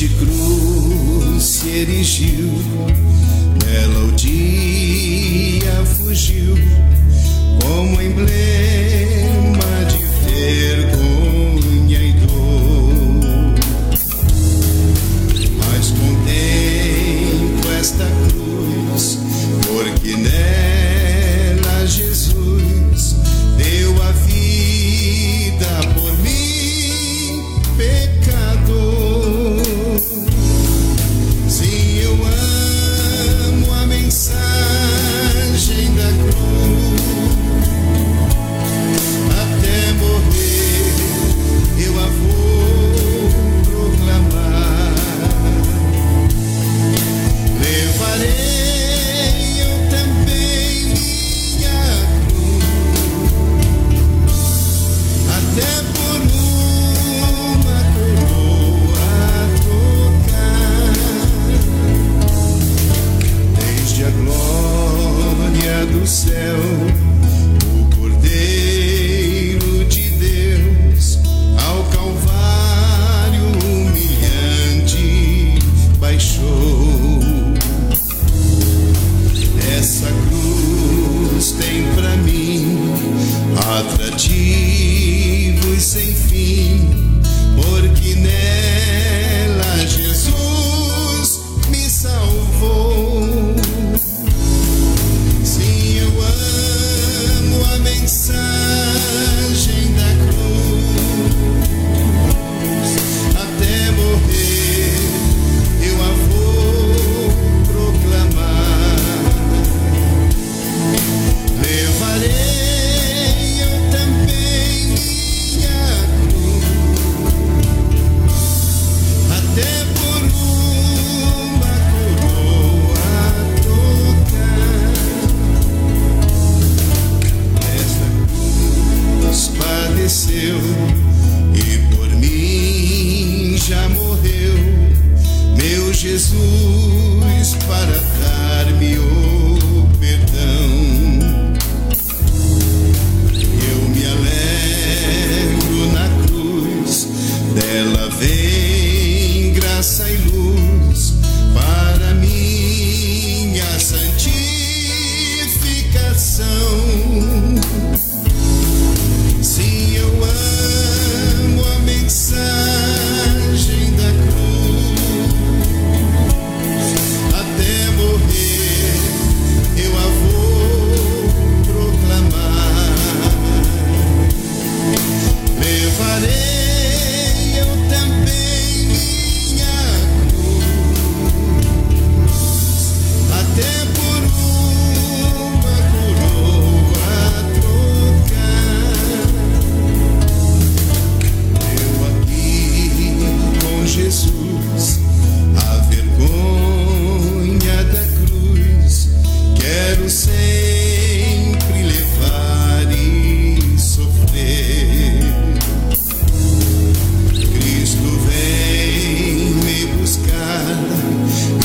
de cruz se erigiu, nela o dia fugiu, como emblema de vergonha e dor. Mas contemplo esta cruz, porque nela Jesus deu a vida por mim, pecador. Sim, eu amo a mensagem da cruz, até morrer eu a vou proclamar. Levarei eu também minha cruz, até por uma coroa trocar. Desde a glória do céu, o Cordeiro de Deus ao Calvário humilhante baixou. Essa cruz tem pra mim atrativos sem fim, porque nela Jesus me salvou. Sim, eu amo a mensagem da cruz, até morrer eu a vou proclamar. Levarei eu também minha cruz, até por uma coroa trocar. Esta cruz padeceu e por mim já morreu, meu Jesus, para dar-me o perdão. Eu me alegro na cruz, dela vem graça e luz para minha santificação. Sim, eu amo a mensagem da cruz, até morrer eu a vou proclamar. Levarei eu também minha cruz, até por uma coroa trocar. Eu aqui com Jesus, a vergonha da cruz quero sempre levar e sofrer. Cristo vem me buscar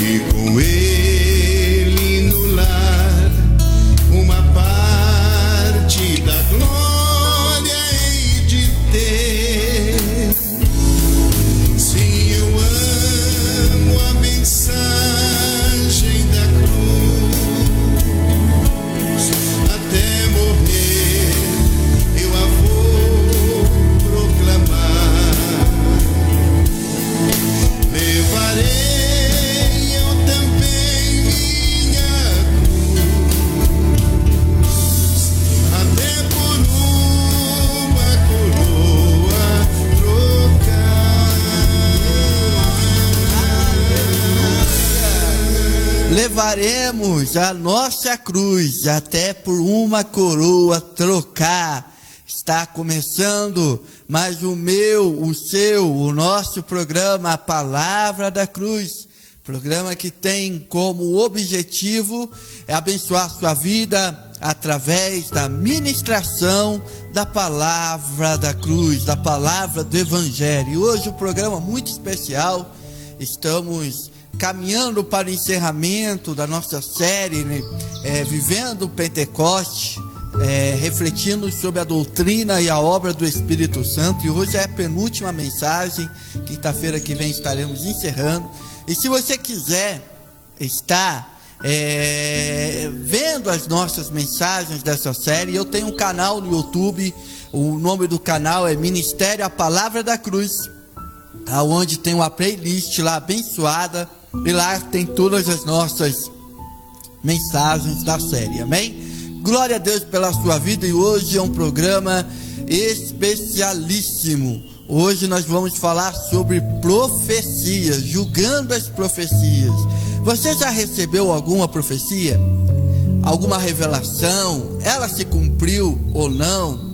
e com Ele no lar uma parte da glória hei de ter. Sim, eu amo a mensagem da cruz, até morrer eu a vou proclamar. Levarei eu também minha cruz, até por uma coroa trocar. Levaremos a nossa cruz até por uma coroa trocar. Está começando mais o meu, o seu, o nosso programa, a Palavra da Cruz. Programa que tem como objetivo abençoar sua vida através da ministração da Palavra da Cruz, da Palavra do Evangelho. E hoje um programa muito especial. Estamos caminhando para o encerramento da nossa série, né? Vivendo o Pentecoste. refletindo sobre a doutrina e a obra do Espírito Santo, e hoje é a penúltima mensagem. Quinta-feira que vem estaremos encerrando, e se você quiser estar vendo as nossas mensagens dessa série, eu tenho um canal no YouTube. O nome do canal é Ministério A Palavra da Cruz, aonde tem uma playlist lá abençoada, e lá tem todas as nossas mensagens da série, amém? Glória a Deus pela sua vida, e hoje é um programa especialíssimo. Hoje nós vamos falar sobre profecias, julgando as profecias. Você já recebeu alguma profecia? Alguma revelação? Ela se cumpriu ou não?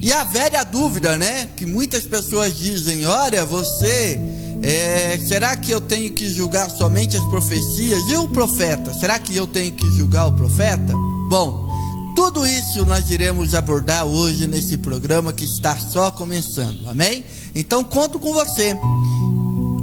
E a velha dúvida, né? Que muitas pessoas dizem: olha, será que eu tenho que julgar somente as profecias? E o profeta? Será que eu tenho que julgar o profeta? Bom, tudo isso nós iremos abordar hoje nesse programa que está só começando, amém? Então conto com você.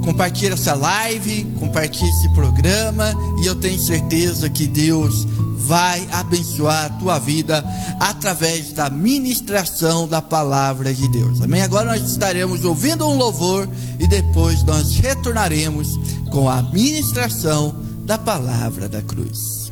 Compartilhe essa live, compartilhe esse programa, e eu tenho certeza que Deus vai abençoar a tua vida através da ministração da palavra de Deus, amém? Agora nós estaremos ouvindo um louvor, e depois nós retornaremos com a ministração da palavra da cruz.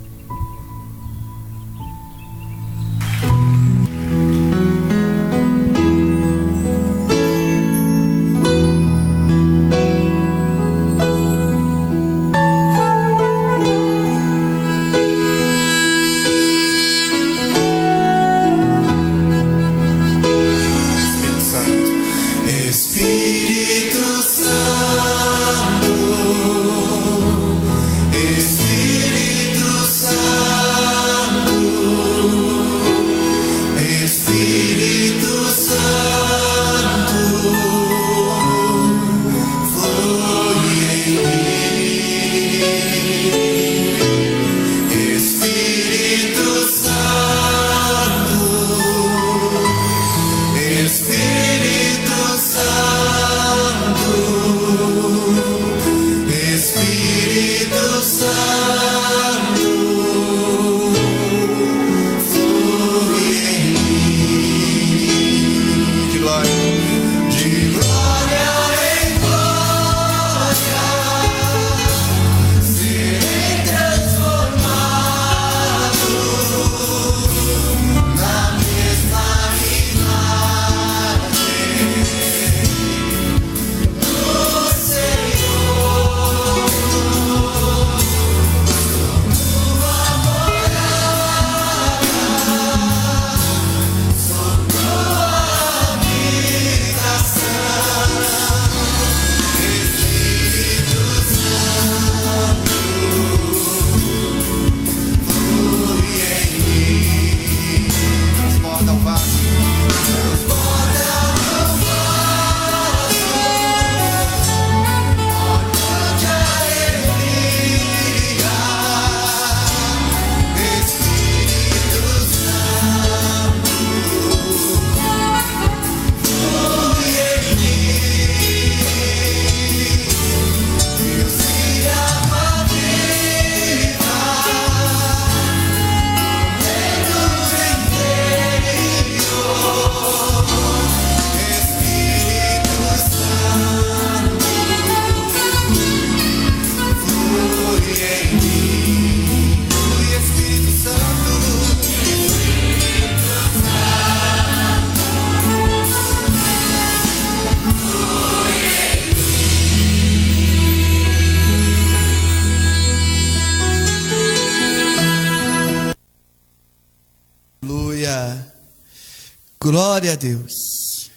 Glória a Deus,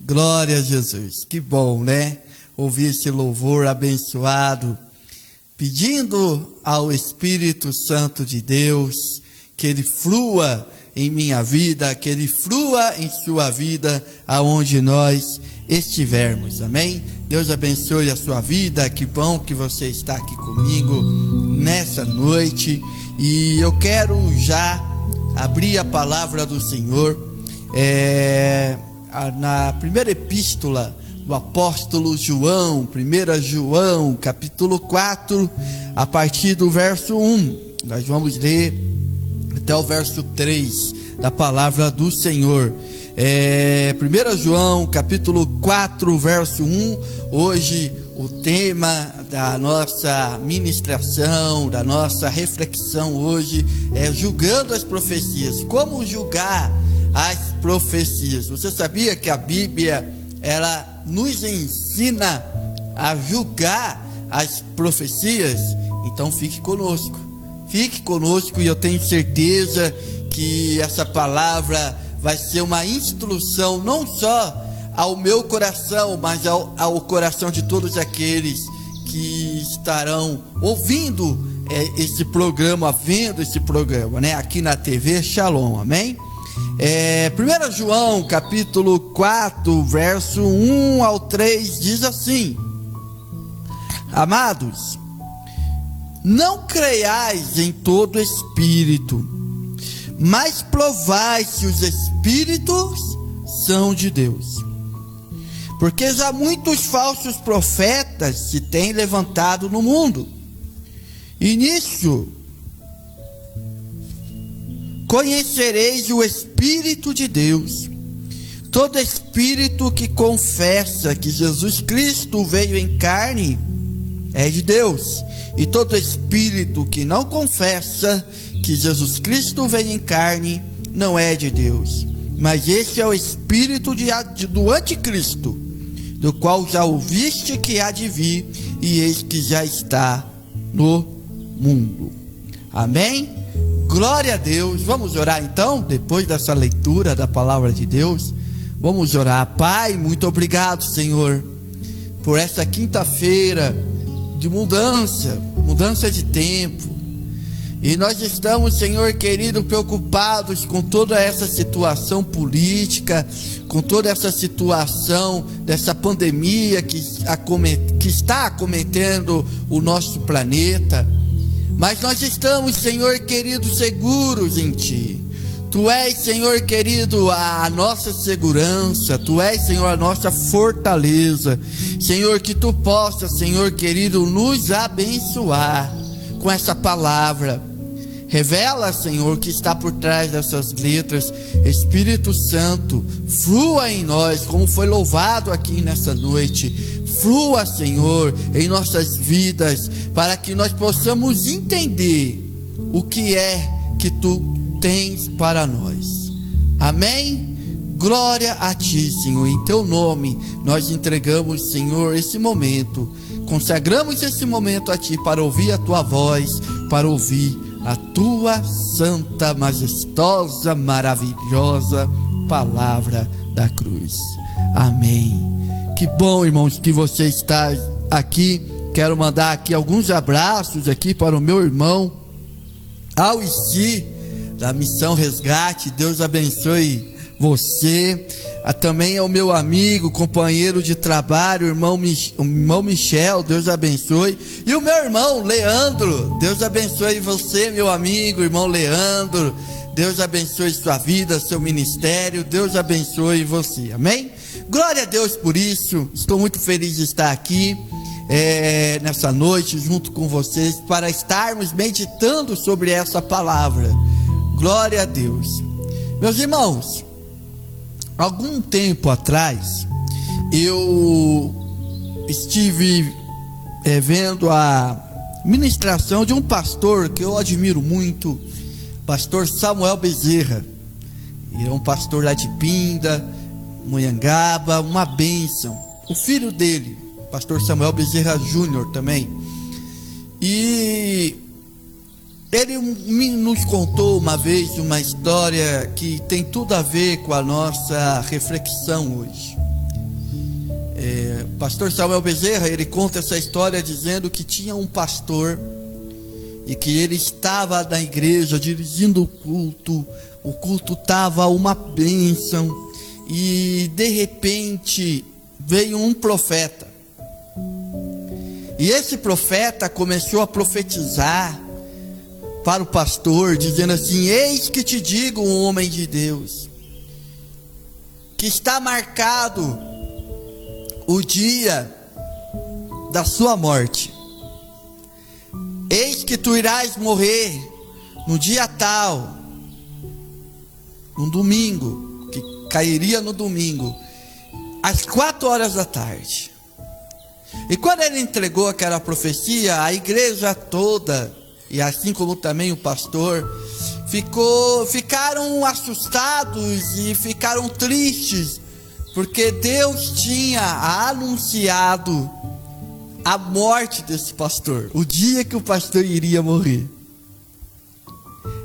glória a Jesus. Que bom, né? Ouvir esse louvor abençoado, pedindo ao Espírito Santo de Deus que Ele flua em minha vida, que Ele flua em sua vida, aonde nós estivermos, amém? Deus abençoe a sua vida. Que bom que você está aqui comigo nessa noite, e eu quero já abrir a palavra do Senhor na primeira epístola do apóstolo João, 1 João, capítulo 4, a partir do verso 1, nós vamos ler até o verso 3, da palavra do Senhor. 1 João capítulo 4, verso 1. Hoje o tema da nossa ministração, da nossa reflexão hoje é julgando as profecias. Como julgar as profecias? Você sabia que a Bíblia, ela nos ensina a julgar as profecias? Então fique conosco e eu tenho certeza que essa palavra vai ser uma instrução não só ao meu coração, mas ao coração de todos aqueles que estarão ouvindo esse programa, vendo esse programa, né? Aqui na TV Shalom, amém? 1 João capítulo 4, verso 1 ao 3 diz assim: Amados, não creiais em todo espírito, mas provai se os espíritos são de Deus. Porque já muitos falsos profetas se têm levantado no mundo. E nisso conhecereis o Espírito de Deus. Todo espírito que confessa que Jesus Cristo veio em carne é de Deus. E todo espírito que não confessa que Jesus Cristo veio em carne não é de Deus. Mas esse é o espírito do anticristo, do qual já ouviste que há de vir, e eis que já está no mundo. Amém? Glória a Deus. Vamos orar então, depois dessa leitura da palavra de Deus. Vamos orar. Pai, muito obrigado, Senhor, por essa quinta-feira de mudança de tempo. E nós estamos, Senhor querido, preocupados com toda essa situação política, com toda essa situação dessa pandemia que está acometendo o nosso planeta. Mas nós estamos, Senhor querido, seguros em Ti. Tu és, Senhor querido, a nossa segurança. Tu és, Senhor, a nossa fortaleza. Senhor, que Tu possa, Senhor querido, nos abençoar com essa palavra. Revela, Senhor, o que está por trás dessas letras. Espírito Santo, flua em nós, como foi louvado aqui nessa noite. Flua, Senhor, em nossas vidas, para que nós possamos entender o que é que Tu tens para nós. Amém? Glória a Ti, Senhor. Em Teu nome nós entregamos, Senhor, esse momento. Consagramos esse momento a Ti para ouvir a Tua voz, para ouvir a Tua santa, majestosa, maravilhosa palavra da cruz. Amém. Que bom, irmãos, que você está aqui. Quero mandar aqui alguns abraços aqui para o meu irmão Auici, da Missão Resgate. Deus abençoe você. Também é o meu amigo, companheiro de trabalho, irmão Michel, Deus abençoe. E o meu irmão Leandro, Deus abençoe você, meu amigo, irmão Leandro. Deus abençoe sua vida, seu ministério. Deus abençoe você, amém? Glória a Deus por isso. Estou muito feliz de estar aqui nessa noite junto com vocês, para estarmos meditando sobre essa palavra. Glória a Deus. Meus irmãos, algum tempo atrás, eu estive vendo a ministração de um pastor que eu admiro muito, pastor Samuel Bezerra. Ele é um pastor lá de Pinda, Monhangaba, uma bênção. O filho dele, pastor Samuel Bezerra Júnior também. E ele nos contou uma vez uma história que tem tudo a ver com a nossa reflexão hoje. Pastor Samuel Bezerra, ele conta essa história dizendo que tinha um pastor e que ele estava na igreja dirigindo o culto estava uma bênção, e de repente veio um profeta, e esse profeta começou a profetizar para o pastor, dizendo assim: eis que te digo, um homem de Deus, que está marcado o dia da sua morte. Eis que tu irás morrer no dia tal, um domingo, que cairia no domingo, às 4 horas da tarde. E quando ele entregou aquela profecia, a igreja toda, e assim como também o pastor, ficaram assustados e ficaram tristes, porque Deus tinha anunciado a morte desse pastor, o dia que o pastor iria morrer.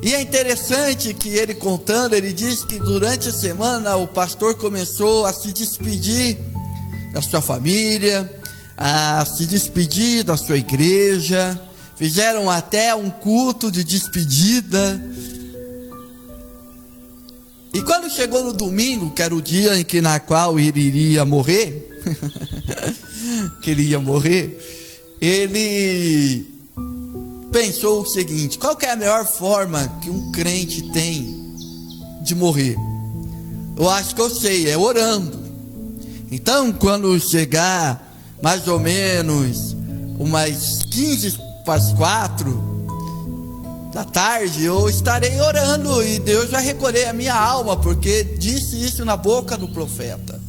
E é interessante que ele contando, ele diz que durante a semana o pastor começou a se despedir da sua família, a se despedir da sua igreja, fizeram até um culto de despedida. E quando chegou no domingo, que era o dia em que na qual ele iria morrer, ele pensou o seguinte: qual que é a melhor forma que um crente tem de morrer? Eu acho que eu sei, é orando. Então, quando chegar mais ou menos umas 15 para as 4 da tarde, eu estarei orando e Deus vai recolher a minha alma, porque disse isso na boca do profeta.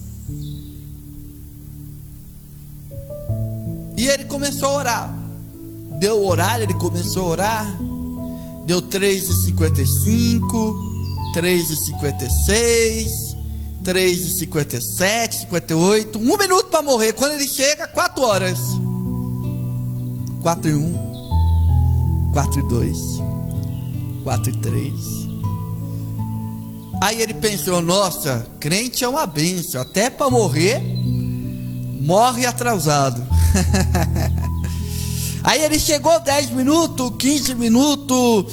E ele começou a orar. Deu o horário, ele começou a orar. Deu 3h55, 3h56, 3h57, 58, 1 minuto para morrer. Quando ele chega, 4 horas. 4h01, 4h02, 4h03. Aí ele pensou: nossa, crente é uma bênção, até para morrer, morre atrasado. Aí ele chegou 10 minutos, 15 minutos,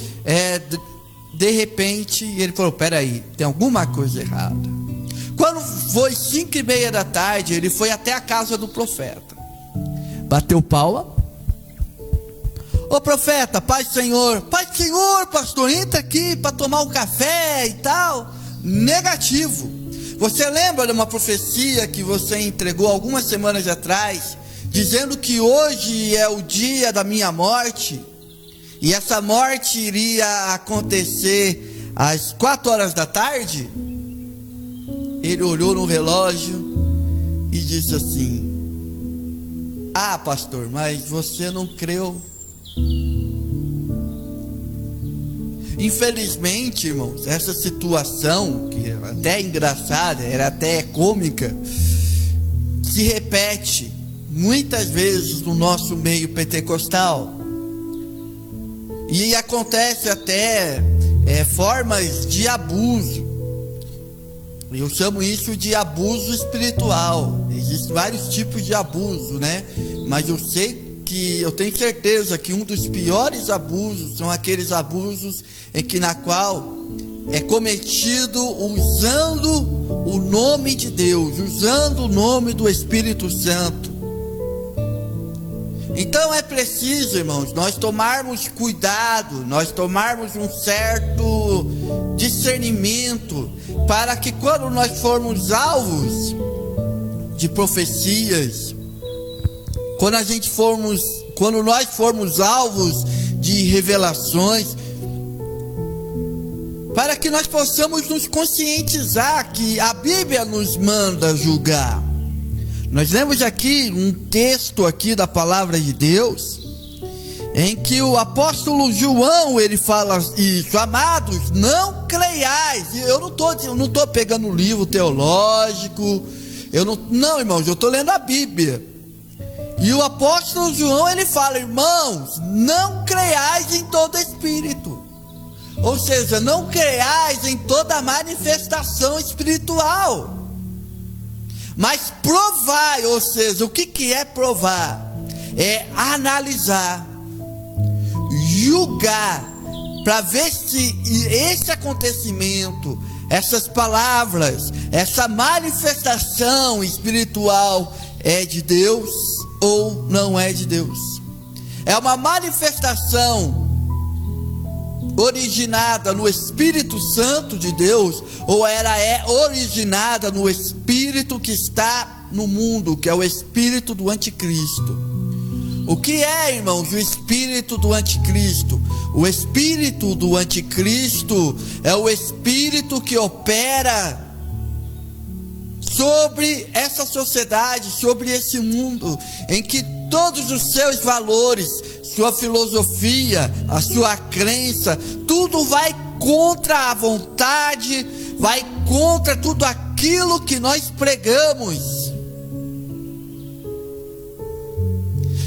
de repente ele falou: peraí, tem alguma coisa errada. Quando foi 5h30 da tarde, ele foi até a casa do profeta, bateu palma. Ô profeta, paz do Senhor, pastor, entra aqui para tomar um café e tal. Negativo. Você lembra de uma profecia que você entregou algumas semanas atrás, dizendo que hoje é o dia da minha morte, e essa morte iria acontecer às 4 horas da tarde? Ele olhou no relógio e disse assim: ah, pastor, mas você não creu. Infelizmente, irmãos, essa situação, que era até engraçada, era até cômica, se repete muitas vezes no nosso meio pentecostal. E acontece até formas de abuso. Eu chamo isso de abuso espiritual. Existem vários tipos de abuso, né? Mas eu tenho certeza que um dos piores abusos são aqueles abusos em que na qual é cometido usando o nome de Deus, usando o nome do Espírito Santo. Então é preciso, irmãos, nós tomarmos cuidado, nós tomarmos um certo discernimento, para que quando nós formos alvos de profecias, quando nós formos alvos de revelações, para que nós possamos nos conscientizar que a Bíblia nos manda julgar. Nós lemos aqui um texto aqui da palavra de Deus, em que o apóstolo João, ele fala isso: amados, não creiais. Eu não estou pegando um livro teológico, não, irmãos, eu estou lendo a Bíblia. E o apóstolo João, ele fala: irmãos, não creiais em todo espírito. Ou seja, não creiais em toda manifestação espiritual, mas provai. Ou seja, o que é provar? É analisar, julgar, para ver se esse acontecimento, essas palavras, essa manifestação espiritual é de Deus ou não é de Deus. É uma manifestação originada no Espírito Santo de Deus, ou ela é originada no espírito que está no mundo, que é o espírito do anticristo. O que é, irmãos, o espírito do anticristo? O espírito do anticristo é o espírito que opera sobre essa sociedade, sobre esse mundo, em que todos os seus valores, sua filosofia, a sua crença, tudo vai contra a vontade, vai contra tudo aquilo que nós pregamos.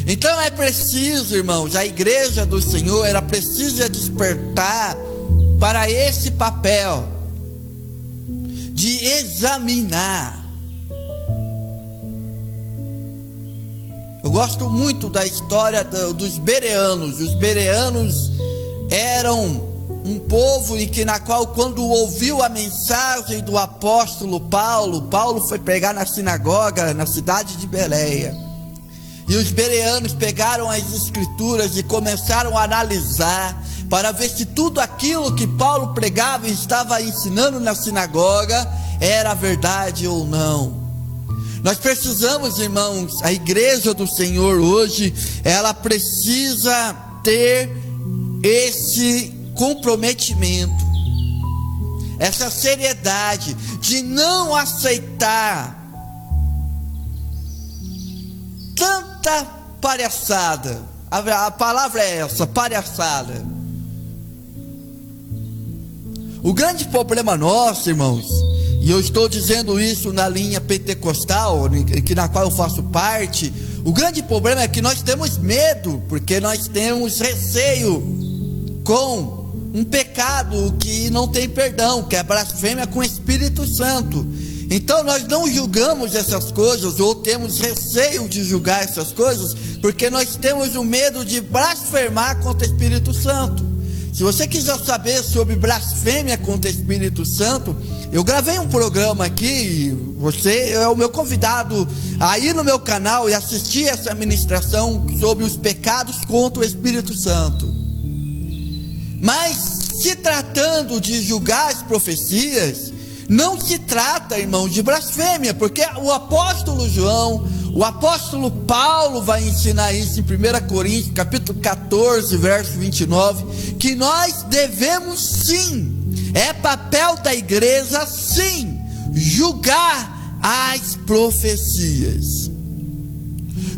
Então é preciso, irmãos, a igreja do Senhor, ela precisa despertar para esse papel de examinar. Eu gosto muito da história dos bereanos. Os bereanos eram um povo em que, na qual, quando ouviu a mensagem do apóstolo Paulo, Paulo foi pregar na sinagoga na cidade de Bereia. E os bereanos pegaram as escrituras e começaram a analisar para ver se tudo aquilo que Paulo pregava e estava ensinando na sinagoga era verdade ou não. Nós precisamos, irmãos, a igreja do Senhor hoje, ela precisa ter esse comprometimento, essa seriedade de não aceitar tanta palhaçada. A palavra é essa, palhaçada. O grande problema nosso, irmãos, e eu estou dizendo isso na linha pentecostal, na qual eu faço parte, o grande problema é que nós temos medo, porque nós temos receio com um pecado que não tem perdão, que é a blasfêmia com o Espírito Santo. Então nós não julgamos essas coisas, ou temos receio de julgar essas coisas, porque nós temos o medo de blasfemar contra o Espírito Santo. Se você quiser saber sobre blasfêmia contra o Espírito Santo, eu gravei um programa aqui, você é o meu convidado a ir no meu canal e assistir essa ministração sobre os pecados contra o Espírito Santo. Mas se tratando de julgar as profecias, não se trata, irmão, de blasfêmia, porque o apóstolo João, o apóstolo Paulo vai ensinar isso em 1 Coríntios, capítulo 14, verso 29, que nós devemos sim, é papel da igreja sim, julgar as profecias.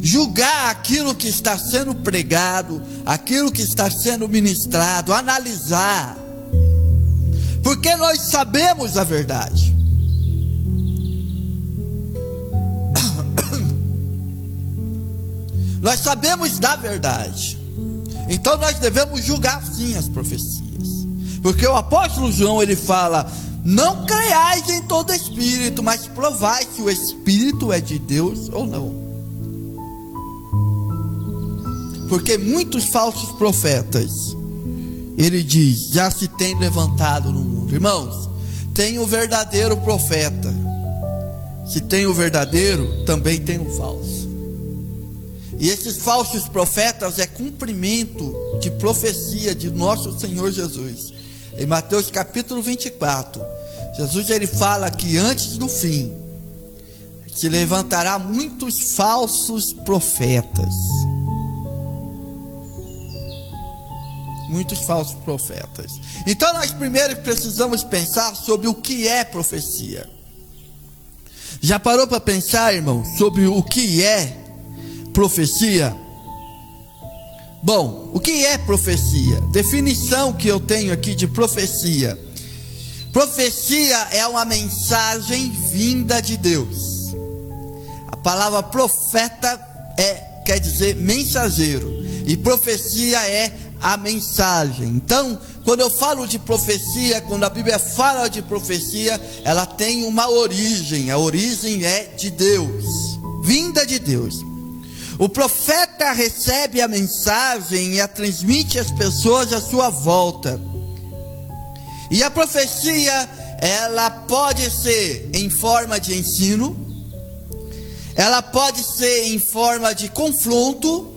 Julgar aquilo que está sendo pregado, aquilo que está sendo ministrado, analisar. Porque nós sabemos a verdade. Nós sabemos da verdade. Então nós devemos julgar sim as profecias. Porque o apóstolo João, ele fala: não creiais em todo espírito, mas provai se o espírito é de Deus ou não. Porque muitos falsos profetas, ele diz, já se tem levantado no mundo. Irmãos, tem o verdadeiro profeta. Se tem o verdadeiro, também tem o falso. E esses falsos profetas é cumprimento de profecia de nosso Senhor Jesus. Em Mateus capítulo 24, Jesus ele fala que antes do fim se levantará muitos falsos profetas. Muitos falsos profetas. Então nós primeiro precisamos pensar sobre o que é profecia. Já parou para pensar, irmão, sobre o que é profecia? Bom, o que é profecia? Definição que eu tenho aqui de profecia. Profecia é uma mensagem vinda de Deus. A palavra profeta quer dizer mensageiro. E profecia é a mensagem. Então, quando eu falo de profecia, quando a Bíblia fala de profecia, ela tem uma origem. A origem é de Deus, vinda de Deus. O profeta recebe a mensagem e a transmite às pessoas à sua volta. E a profecia, ela pode ser em forma de ensino, ela pode ser em forma de confronto,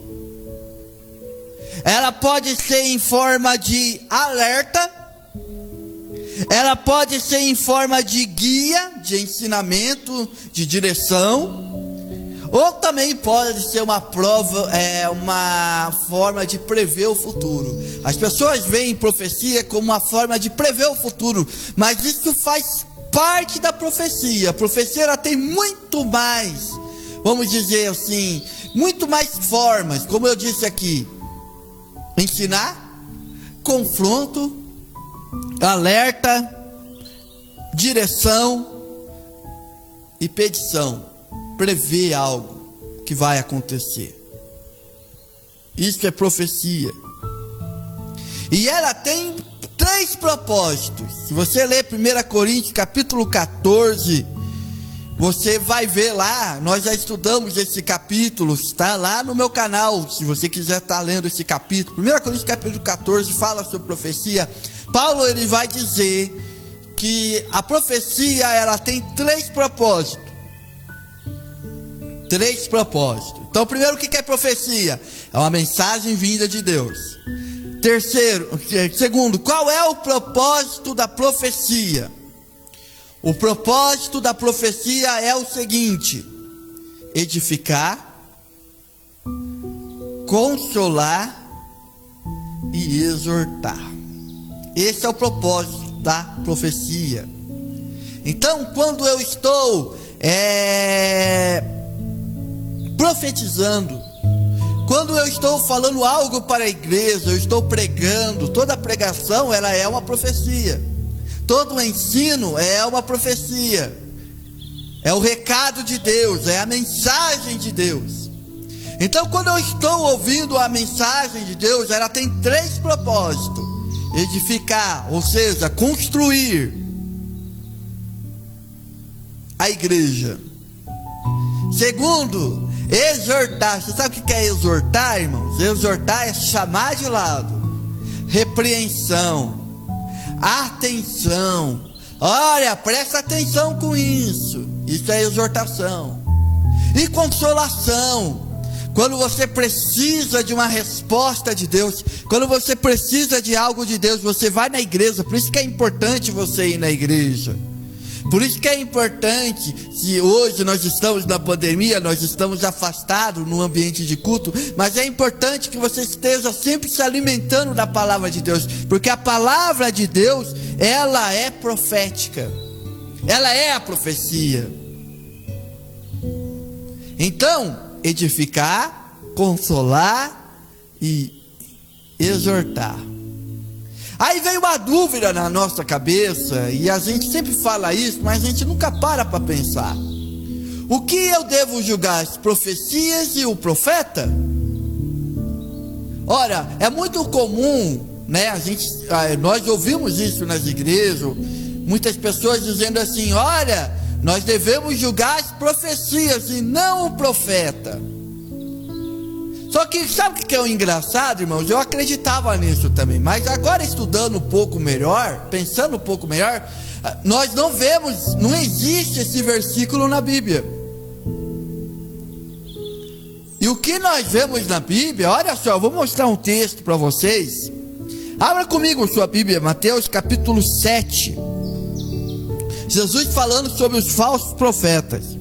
ela pode ser em forma de alerta, ela pode ser em forma de guia, de ensinamento, de direção, Ou também pode ser uma prova, uma forma de prever o futuro. As pessoas veem profecia como uma forma de prever o futuro, mas isso faz parte da profecia. A profecia ela tem muito mais, vamos dizer assim, muito mais formas, como eu disse aqui: ensinar, confronto, alerta, direção e petição. Prever algo que vai acontecer. Isso é profecia. E ela tem 3 propósitos. Se você ler 1 Coríntios capítulo 14, você vai ver lá, nós já estudamos esse capítulo, está lá no meu canal, se você quiser estar lendo esse capítulo. 1 Coríntios capítulo 14 fala sobre profecia. Paulo ele vai dizer que a profecia ela tem 3 propósitos. 3 propósitos. Então, primeiro, o que é profecia? É uma mensagem vinda de Deus. Segundo, qual é o propósito da profecia? O propósito da profecia é o seguinte: edificar, consolar e exortar. Esse é o propósito da profecia. Então, quando eu estou profetizando, quando eu estou falando algo para a igreja, eu estou pregando, toda pregação ela é uma profecia, todo ensino é uma profecia, é o recado de Deus, é a mensagem de Deus. Então, quando eu estou ouvindo a mensagem de Deus, ela tem 3 propósitos: edificar, ou seja, construir a igreja. Segundo, exortar. Você sabe o que é exortar, irmãos? Exortar é chamar de lado, repreensão, atenção. Olha, presta atenção com isso. Isso é exortação. E consolação. Quando você precisa de uma resposta de Deus, quando você precisa de algo de Deus, você vai na igreja. Por isso que é importante você ir na igreja. Por isso que é importante, se hoje nós estamos na pandemia, nós estamos afastados no ambiente de culto, mas é importante que você esteja sempre se alimentando da palavra de Deus, porque a palavra de Deus, ela é profética, ela é a profecia. Então, edificar, consolar e exortar. Aí vem uma dúvida na nossa cabeça, e a gente sempre fala isso, mas a gente nunca para pensar. O que eu devo julgar, as profecias e o profeta? Ora, é muito comum, né? Nós ouvimos isso nas igrejas, muitas pessoas dizendo assim: olha, nós devemos julgar as profecias e não o profeta. Só que sabe o que é o engraçado, irmãos? Eu acreditava nisso também, mas agora estudando um pouco melhor, pensando um pouco melhor, nós não vemos, não existe esse versículo na Bíblia. E o que nós vemos na Bíblia, olha só, eu vou mostrar um texto para vocês. Abra comigo sua Bíblia, Mateus capítulo 7. Jesus falando sobre os falsos profetas.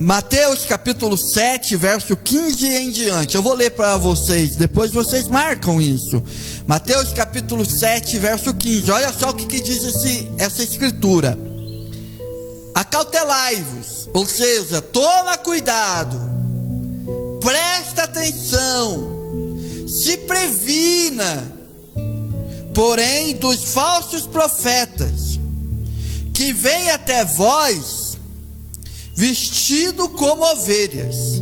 Mateus capítulo 7, verso 15 em diante. Eu vou ler para vocês, depois vocês marcam isso. Mateus capítulo 7, verso 15. Olha só o que diz essa escritura: acautelai-vos, ou seja, toma cuidado, presta atenção, se previna, porém, dos falsos profetas, que vêm até vós vestido como ovelhas,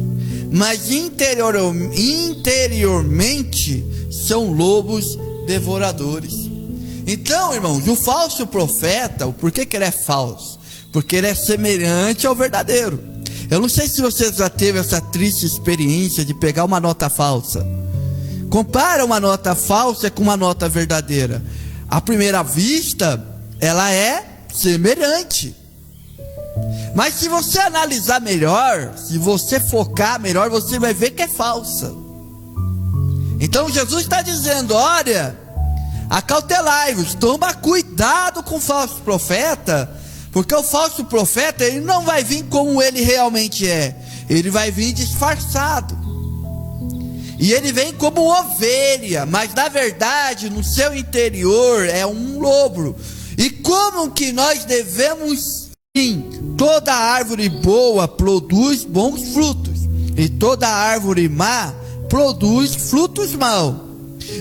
mas interiormente são lobos devoradores. Então, irmãos, o falso profeta, por que ele é falso? Porque ele é semelhante ao verdadeiro. Eu não sei se você já teve essa triste experiência de pegar uma nota falsa. Compara uma nota falsa com uma nota verdadeira. À primeira vista, ela é semelhante. Mas se você analisar melhor, se você focar melhor, você vai ver que é falsa. Então Jesus está dizendo: olha, acautelai-vos, toma cuidado com o falso profeta, Porque o falso profeta, ele não vai vir como ele realmente é. Ele vai vir disfarçado. E ele vem como ovelha, mas na verdade, no seu interior é um lobo. E como que nós devemos, sim, toda árvore boa produz bons frutos, e toda árvore má produz frutos maus.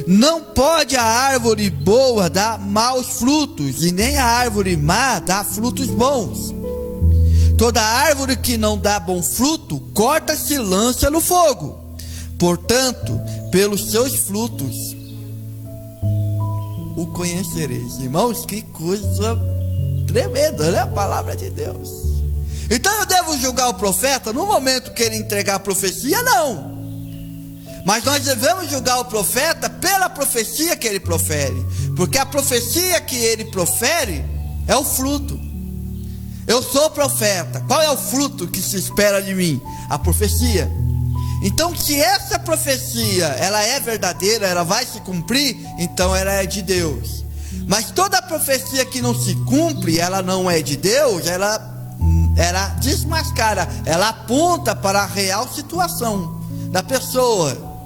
Não pode a árvore boa dar maus frutos, e nem a árvore má dar frutos bons. Toda árvore que não dá bom fruto, corta-se e lança no fogo. Portanto, pelos seus frutos o conhecereis. Irmãos, que coisa tremenda, né? A palavra de Deus. Então eu devo julgar o profeta no momento que ele entregar a profecia? Não. Mas nós devemos julgar o profeta pela profecia que ele profere. Porque a profecia que ele profere é o fruto. Eu sou profeta. Qual é o fruto que se espera de mim? A profecia. Então, se essa profecia, ela é verdadeira, ela vai se cumprir, então ela é de Deus. Mas toda profecia que não se cumpre, ela não é de Deus, ela desmascara, ela aponta para a real situação da pessoa.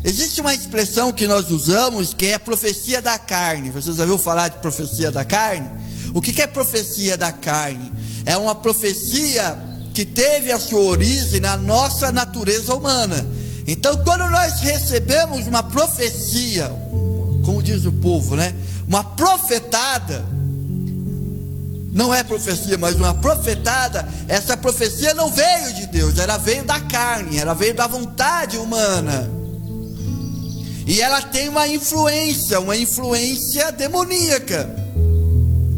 Existe uma expressão que nós usamos, que é a profecia da carne. Você já ouviu falar de profecia da carne? O que é profecia da carne? É uma profecia que teve a sua origem na nossa natureza humana. Então, quando nós recebemos uma profecia, como diz o povo, né? Uma profetada, não é profecia, mas uma profetada, essa profecia não veio de Deus, ela veio da carne, ela veio da vontade humana. E ela tem uma influência demoníaca,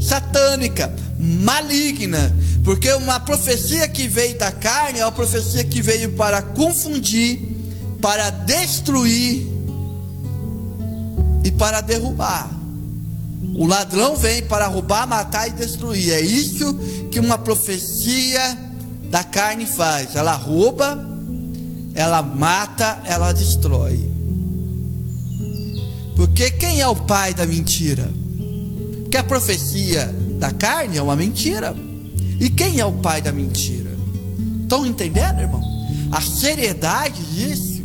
satânica, maligna. Porque uma profecia que veio da carne é uma profecia que veio para confundir, para destruir e para derrubar. O ladrão vem para roubar, matar e destruir. É isso que uma profecia da carne faz. Ela rouba, ela mata, ela destrói. Porque quem é o pai da mentira? Porque a profecia da carne é uma mentira. E quem é o pai da mentira? Estão entendendo, irmão? A seriedade disso,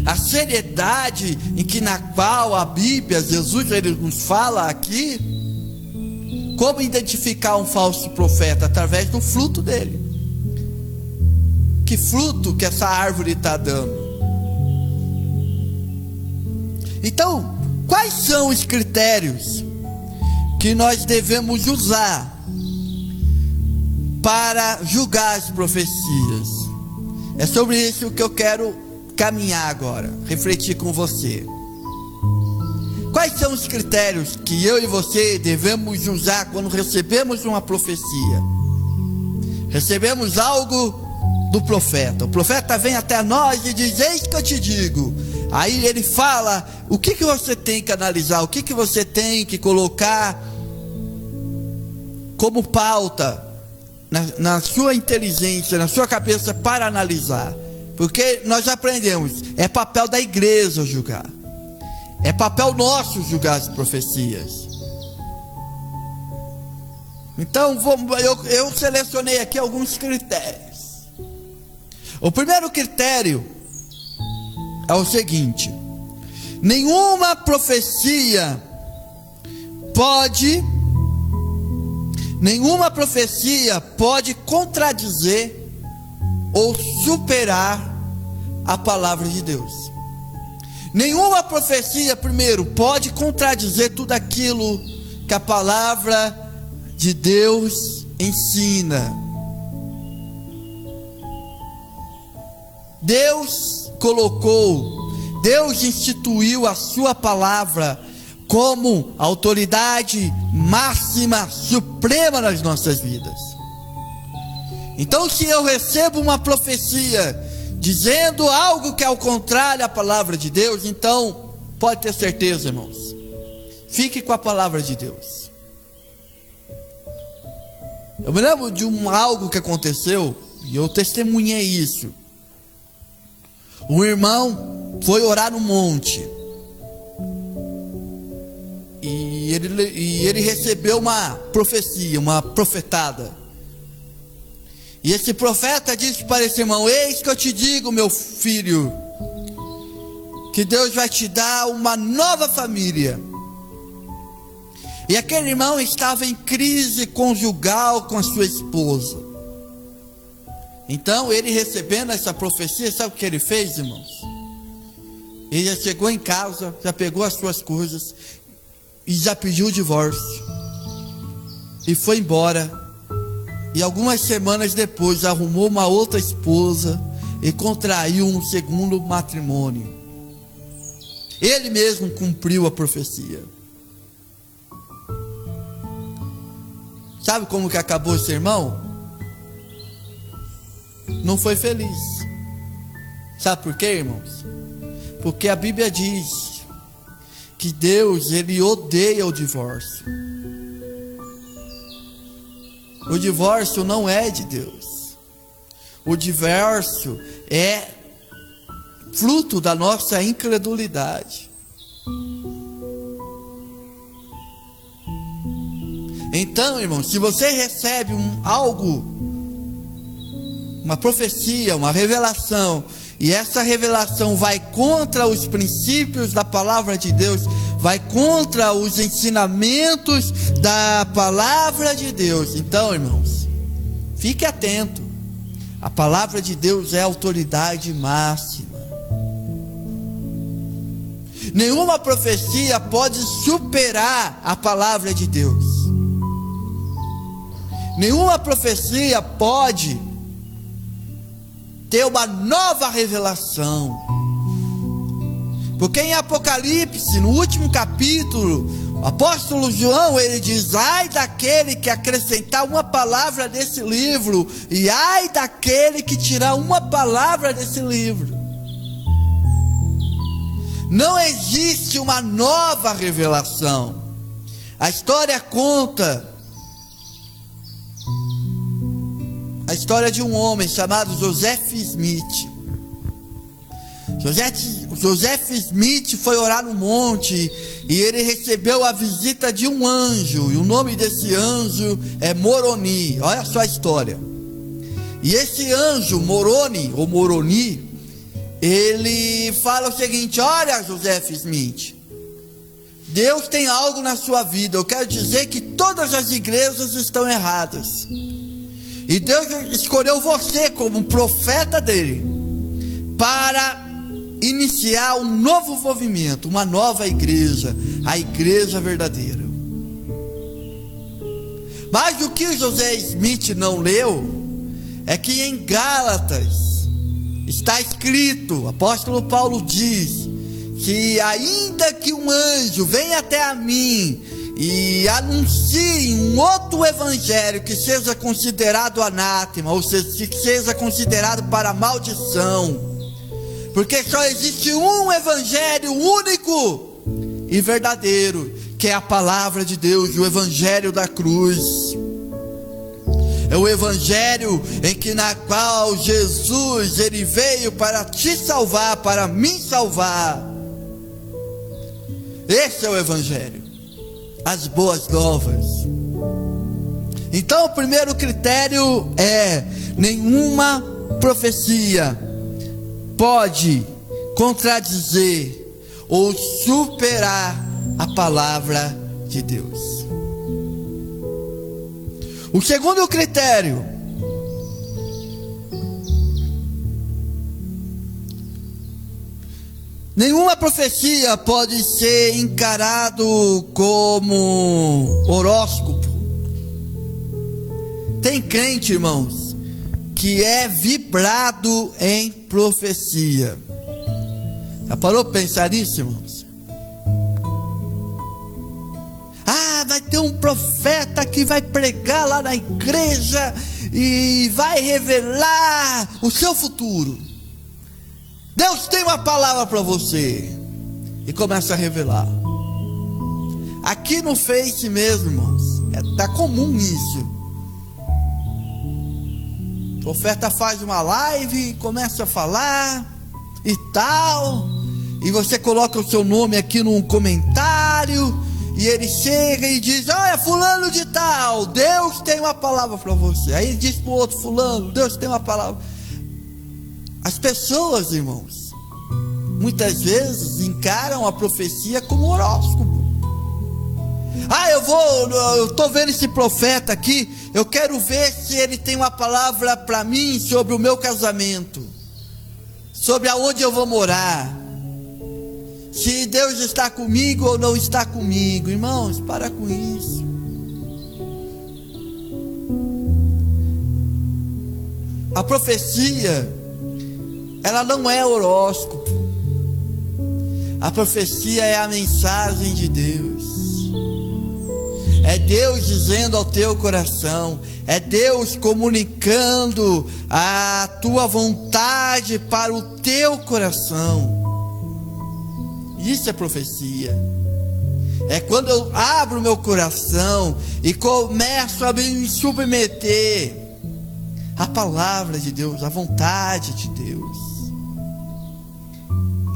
a seriedade na qual a Bíblia, Jesus, ele nos fala aqui, como identificar um falso profeta? Através do fruto dele. Que fruto que essa árvore está dando? Então, quais são os critérios que nós devemos usar para julgar as profecias? É sobre isso que eu quero caminhar agora, refletir com você. Quais são os critérios que eu e você devemos usar quando recebemos uma profecia? Recebemos algo do profeta. O profeta vem até nós e diz: eis que eu te digo. Aí ele fala o que você tem que analisar, o que você tem que colocar como pauta na sua inteligência, na sua cabeça, para analisar. Porque nós aprendemos, é papel da igreja julgar, é papel nosso julgar as profecias. Então eu selecionei aqui alguns critérios. O primeiro critério é o seguinte: nenhuma profecia pode contradizer ou superar a palavra de Deus. Nenhuma profecia, primeiro, pode contradizer tudo aquilo que a palavra de Deus ensina. Deus instituiu a sua palavra como autoridade máxima, suprema nas nossas vidas. Então, se eu recebo uma profecia dizendo algo que é ao contrário à palavra de Deus, então pode ter certeza, irmãos, fique com a palavra de Deus. Eu me lembro de algo que aconteceu, e eu testemunhei isso. Um irmão foi orar no monte, e e ele recebeu uma profecia, uma profetada. E esse profeta disse para esse irmão: eis que eu te digo, meu filho, que Deus vai te dar uma nova família. E aquele irmão estava em crise conjugal com a sua esposa. Então ele, recebendo essa profecia, sabe o que ele fez, irmãos? Ele já chegou em casa, já pegou as suas coisas e já pediu o divórcio e foi embora. E algumas semanas depois arrumou uma outra esposa e contraiu um segundo matrimônio. Ele mesmo cumpriu a profecia. Sabe como que acabou esse irmão? Não foi feliz. Sabe por quê, irmãos? Porque a Bíblia diz que Deus, ele odeia o divórcio. O divórcio não é de Deus. O divórcio é fruto da nossa incredulidade. Então, irmão, se você recebe uma profecia, uma revelação, e essa revelação vai contra os princípios da palavra de Deus, vai contra os ensinamentos da palavra de Deus, então, irmãos, fique atento. A palavra de Deus é a autoridade máxima. Nenhuma profecia pode superar a palavra de Deus. Nenhuma profecia pode ter uma nova revelação. Porque em Apocalipse, no último capítulo, o apóstolo João, ele diz: ai daquele que acrescentar uma palavra desse livro, e ai daquele que tirar uma palavra desse livro. Não existe uma nova revelação. A história conta a história de um homem chamado Joseph Smith. Joseph Smith foi orar no monte e ele recebeu a visita de um anjo, e o nome desse anjo é Moroni. Olha só a história. E esse anjo Moroni, ele fala o seguinte: olha, Joseph Smith, Deus tem algo na sua vida. Eu quero dizer que todas as igrejas estão erradas, e Deus escolheu você como profeta dele para iniciar um novo movimento, uma nova igreja, a igreja verdadeira. Mas o que José Smith não leu é que em Gálatas está escrito, o apóstolo Paulo diz, que ainda que um anjo venha até a mim e anuncie um outro evangelho que seja considerado anátema, ou seja, que seja considerado para maldição, porque só existe um evangelho único e verdadeiro, que é a palavra de Deus, o evangelho da cruz. É o evangelho na qual Jesus, ele veio para te salvar, para me salvar. Esse é o evangelho, as boas novas. Então o primeiro critério é: nenhuma profecia pode contradizer ou superar a palavra de Deus. O segundo critério: nenhuma profecia pode ser encarado como horóscopo. Tem crente, irmãos, que é vibrado em profecia. Já parou para pensar nisso, irmãos? Vai ter um profeta que vai pregar lá na igreja e vai revelar o seu futuro. Deus tem uma palavra para você, e começa a revelar. Aqui no Face mesmo, irmãos, tá comum isso. O profeta faz uma live, começa a falar e tal, e você coloca o seu nome aqui num comentário, e ele chega e diz: olha, fulano de tal, Deus tem uma palavra para você. Aí ele diz para o outro: fulano, Deus tem uma palavra. As pessoas, irmãos, muitas vezes encaram a profecia como horóscopo. Eu estou vendo esse profeta aqui, eu quero ver se ele tem uma palavra para mim sobre o meu casamento, sobre aonde eu vou morar, se Deus está comigo ou não está comigo. Irmãos, para com isso. A profecia, ela não é horóscopo. A profecia é a mensagem de Deus. É Deus dizendo ao teu coração, é Deus comunicando a tua vontade para o teu coração. Isso é profecia. É quando eu abro meu coração e começo a me submeter à palavra de Deus, à vontade de Deus.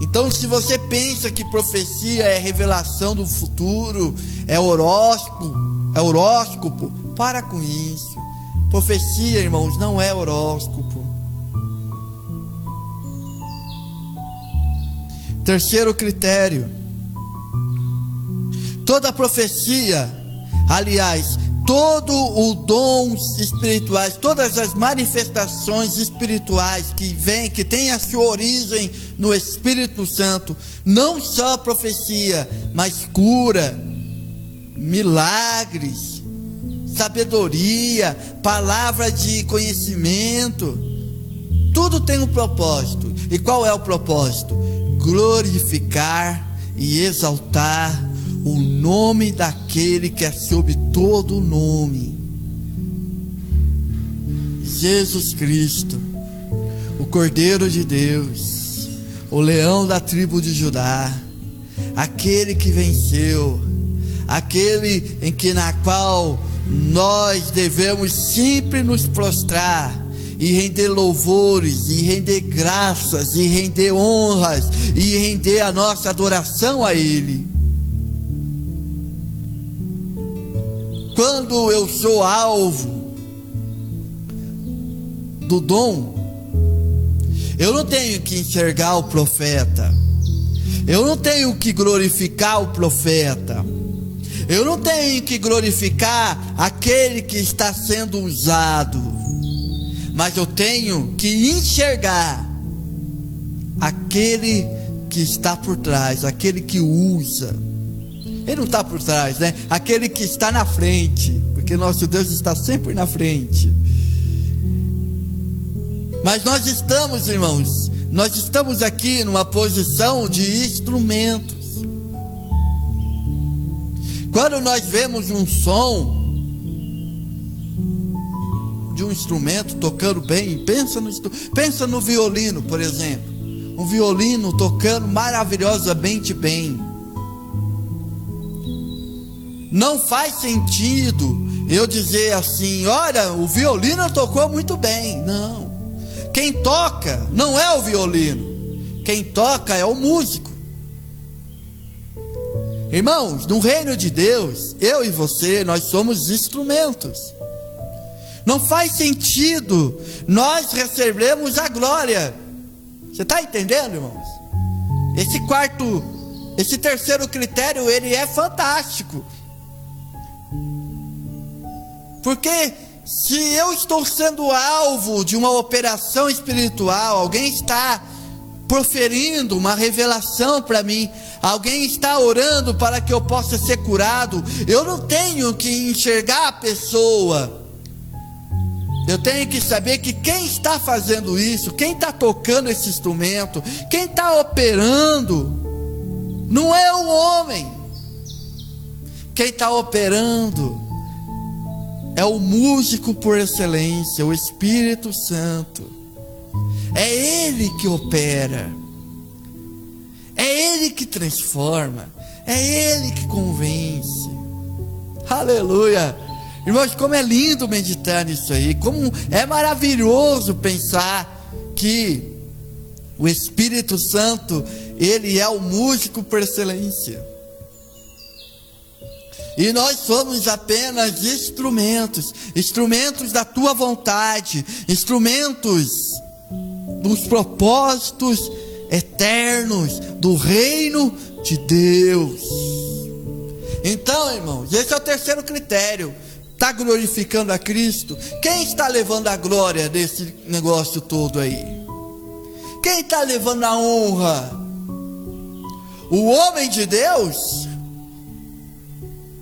Então, se você pensa que profecia é revelação do futuro, é horóscopo, para com isso. Profecia, irmãos, não é horóscopo. Terceiro critério: toda profecia, aliás, todo o dons espirituais, todas as manifestações espirituais que tem a sua origem no Espírito Santo, não só profecia, mas cura, milagres, sabedoria, palavra de conhecimento, tudo tem um propósito. E qual é o propósito? Glorificar e exaltar o nome daquele que é sobre todo nome, Jesus Cristo, o Cordeiro de Deus, o leão da tribo de Judá, aquele que venceu, aquele na qual nós devemos sempre nos prostrar e render louvores, e render graças, e render honras, e render a nossa adoração a Ele. Quando eu sou alvo do dom, eu não tenho que enxergar o profeta, eu não tenho que glorificar o profeta, eu não tenho que glorificar aquele que está sendo usado, mas eu tenho que enxergar aquele que está por trás, aquele que usa. Ele não está por trás, né? Aquele que está na frente, porque nosso Deus está sempre na frente. Mas nós estamos, irmãos, nós estamos aqui numa posição de instrumentos. Quando nós vemos um som de um instrumento tocando bem, pensa no violino, por exemplo. Um violino tocando maravilhosamente bem. Não faz sentido eu dizer assim: olha, o violino tocou muito bem. Não. Quem toca não é o violino. Quem toca é o músico. Irmãos, no reino de Deus, eu e você, nós somos instrumentos. Não faz sentido nós recebermos a glória. Você está entendendo, irmãos? Esse terceiro critério, ele é fantástico. Porque se eu estou sendo alvo de uma operação espiritual, alguém está proferindo uma revelação para mim, alguém está orando para que eu possa ser curado, eu não tenho que enxergar a pessoa, eu tenho que saber que quem está fazendo isso, quem está tocando esse instrumento, quem está operando, não é o homem. Quem está operando é o músico por excelência, o Espírito Santo. É Ele que opera, é Ele que transforma, é Ele que convence. Aleluia! Irmãos, como é lindo meditar nisso aí, como é maravilhoso pensar que o Espírito Santo, Ele é o músico por excelência. E nós somos apenas instrumentos da tua vontade, instrumentos dos propósitos eternos do reino de Deus. Então, irmãos, esse é o terceiro critério. Está glorificando a Cristo? Quem está levando a glória desse negócio todo aí? Quem está levando a honra? O homem de Deus?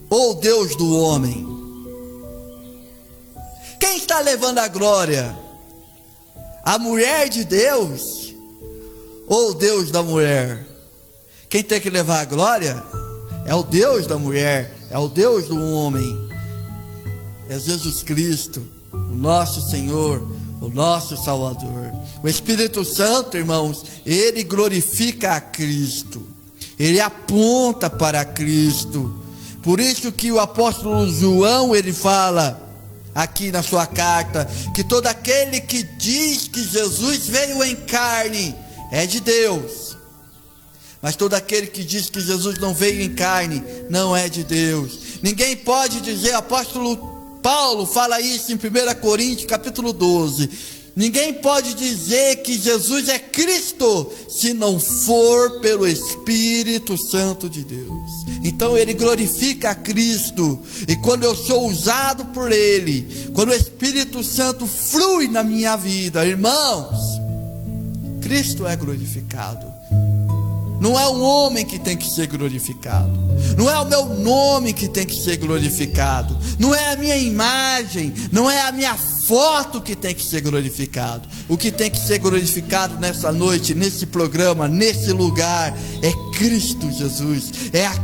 Ou Deus do homem? Quem está levando a glória? A mulher de Deus? Ou Deus da mulher? Quem tem que levar a glória é o Deus da mulher, é o Deus do homem, é Jesus Cristo, o nosso Senhor, o nosso Salvador. O Espírito Santo, irmãos, ele glorifica a Cristo, ele aponta para Cristo. Por isso que o apóstolo João, ele fala aqui na sua carta, que todo aquele que diz que Jesus veio em carne é de Deus, mas todo aquele que diz que Jesus não veio em carne não é de Deus. Ninguém pode dizer, o apóstolo Paulo fala isso em 1 Coríntios capítulo 12, ninguém pode dizer que Jesus é Cristo se não for pelo Espírito Santo de Deus. Então ele glorifica a Cristo, e quando eu sou usado por ele, quando o Espírito Santo flui na minha vida, irmãos, Cristo é glorificado. Não é um homem que tem que ser glorificado, não é o meu nome que tem que ser glorificado, não é a minha imagem, não é a minha foto que tem que ser glorificado. O que tem que ser glorificado nessa noite, nesse programa, nesse lugar, é Cristo Jesus, é a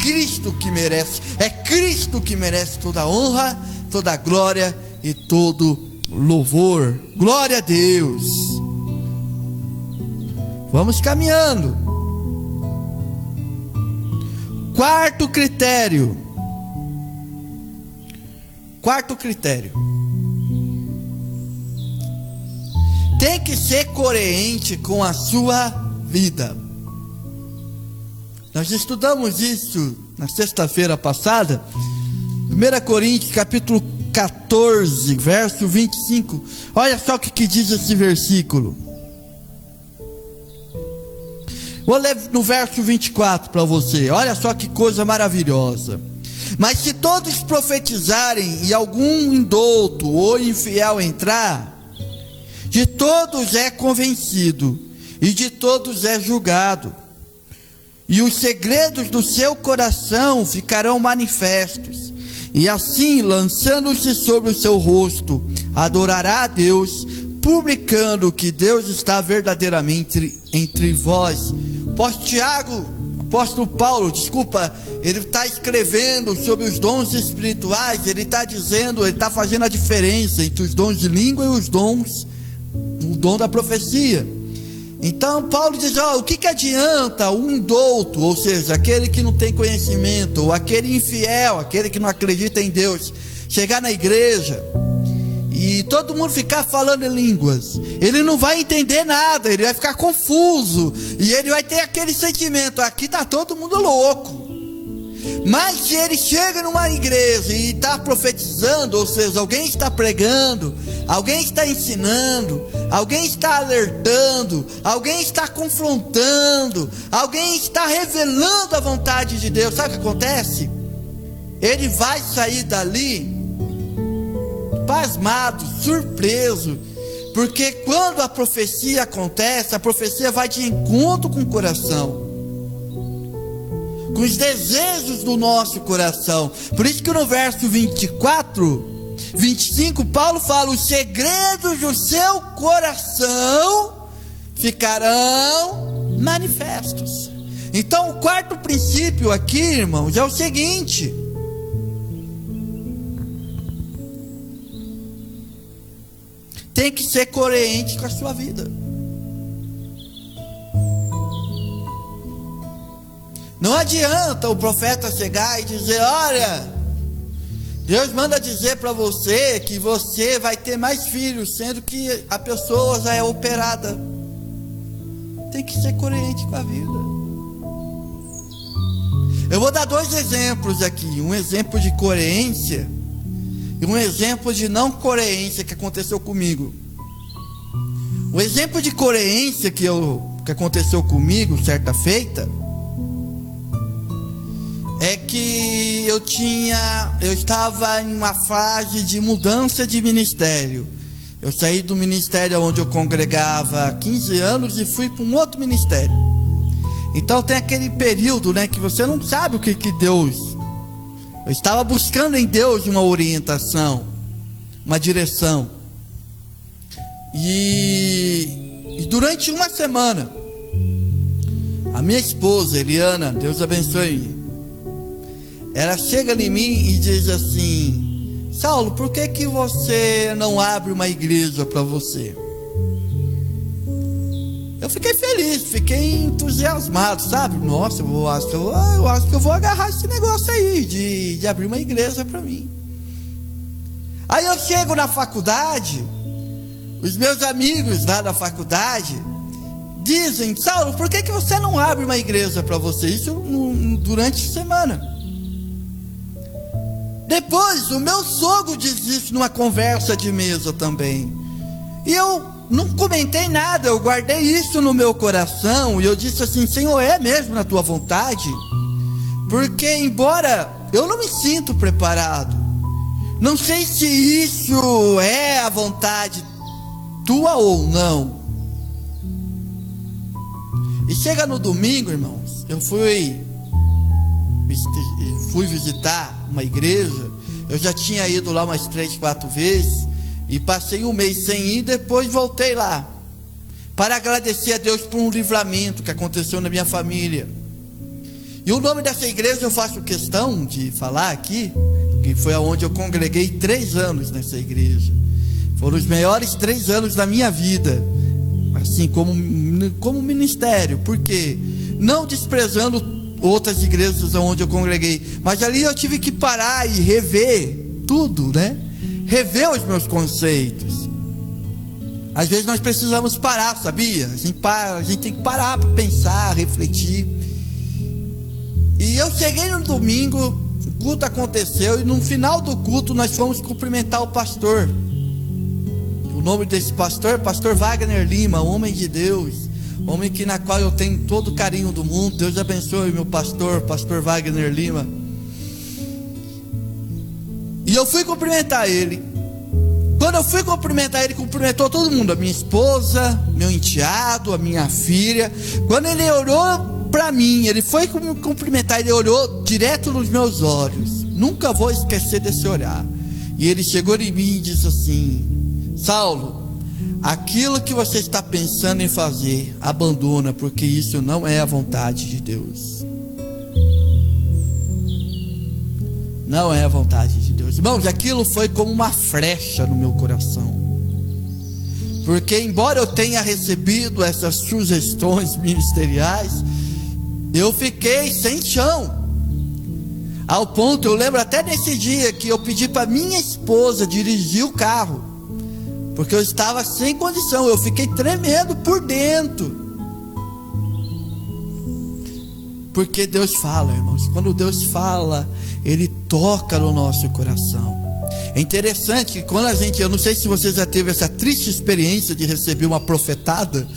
Cristo que merece, é Cristo que merece toda a honra, toda a glória e todo louvor. Glória a Deus. Vamos caminhando. Quarto critério. Tem que ser coerente com a sua vida. Nós estudamos isso na sexta-feira passada. 1 Coríntios capítulo 14, verso 25. Olha só o que diz esse versículo. Vou ler no verso 24 para você. Olha só que coisa maravilhosa. Mas se todos profetizarem e algum indouto ou infiel entrar, de todos é convencido e de todos é julgado. E os segredos do seu coração ficarão manifestos. E assim, lançando-se sobre o seu rosto, adorará a Deus, publicando que Deus está verdadeiramente entre vós. Apóstolo Paulo, ele está escrevendo sobre os dons espirituais. Ele está dizendo, ele está fazendo a diferença entre os dons de língua e o dom da profecia. Então Paulo diz, o que adianta um indouto, ou seja, aquele que não tem conhecimento, ou aquele infiel, aquele que não acredita em Deus, chegar na igreja e todo mundo ficar falando em línguas? Ele não vai entender nada, ele vai ficar confuso, e ele vai ter aquele sentimento, aqui está todo mundo louco. Mas se ele chega numa igreja e está profetizando, ou seja, alguém está pregando, alguém está ensinando, alguém está alertando, alguém está confrontando, alguém está revelando a vontade de Deus, sabe o que acontece? Ele vai sair dali pasmado, surpreso, porque quando a profecia acontece, a profecia vai de encontro com o coração, com os desejos do nosso coração. Por isso que no verso 24, 25, Paulo fala, os segredos do seu coração ficarão manifestos. Então o quarto princípio aqui, irmãos, é o seguinte: tem que ser coerente com a sua vida. Não adianta o profeta chegar e dizer, olha, Deus manda dizer para você que você vai ter mais filhos, sendo que a pessoa já é operada. Tem que ser coerente com a vida. Eu vou dar dois exemplos aqui, um exemplo de coerência e um exemplo de não coerência que aconteceu comigo. O exemplo de coerência que aconteceu comigo certa feita é que eu estava em uma fase de mudança de ministério. Eu saí do ministério onde eu congregava há 15 anos e fui para um outro ministério. Então tem aquele período, né, que você não sabe o que Deus... Eu estava buscando em Deus uma orientação, uma direção. E durante uma semana, a minha esposa, Eliana, Deus abençoe, ela chega em mim e diz assim: Saulo, por que você não abre uma igreja para você? Eu fiquei feliz, fiquei entusiasmado, sabe? Nossa, eu acho que eu vou agarrar esse negócio aí de abrir uma igreja para mim. Aí eu chego na faculdade, os meus amigos lá da faculdade dizem: Saulo, por que você não abre uma igreja para você? Isso durante a semana. Depois, o meu sogro diz isso numa conversa de mesa também. E eu não comentei nada, eu guardei isso no meu coração. E eu disse assim: Senhor, é mesmo na tua vontade? Porque embora eu não me sinto preparado, não sei se isso é a vontade tua ou não. E chega no domingo, irmãos, eu fui visitar uma igreja. Eu já tinha ido lá umas 3, 4 vezes e passei um mês sem ir, depois voltei lá para agradecer a Deus por um livramento que aconteceu na minha família. E o nome dessa igreja eu faço questão de falar aqui, que foi aonde eu congreguei 3 anos nessa igreja. Foram os melhores 3 anos da minha vida, assim como ministério, porque não desprezando outras igrejas onde eu congreguei, mas ali eu tive que parar e rever tudo, né? Rever os meus conceitos. Às vezes nós precisamos parar, sabia? A gente tem que parar para pensar, refletir. E eu cheguei no domingo, o culto aconteceu, e no final do culto nós fomos cumprimentar o pastor. O nome desse pastor, pastor Wagner Lima, homem de Deus, homem na qual eu tenho todo o carinho do mundo. Deus abençoe meu pastor, pastor Wagner Lima. E eu fui cumprimentar ele. Quando eu fui cumprimentar ele, cumprimentou todo mundo, a minha esposa, meu enteado, a minha filha. Quando ele olhou para mim, ele foi me cumprimentar, ele olhou direto nos meus olhos. Nunca vou esquecer desse olhar. E ele chegou em mim e disse assim: Saulo, aquilo que você está pensando em fazer, abandona, porque isso não é a vontade de Deus. Não é a vontade de Deus. Irmãos, aquilo foi como uma flecha no meu coração. Porque embora eu tenha recebido essas sugestões ministeriais, eu fiquei sem chão. Ao ponto, eu lembro até nesse dia que eu pedi para minha esposa dirigir o carro, porque eu estava sem condição, eu fiquei tremendo por dentro. Porque Deus fala, irmãos, quando Deus fala, Ele toca no nosso coração. É interessante que quando eu não sei se você já teve essa triste experiência de receber uma profetada.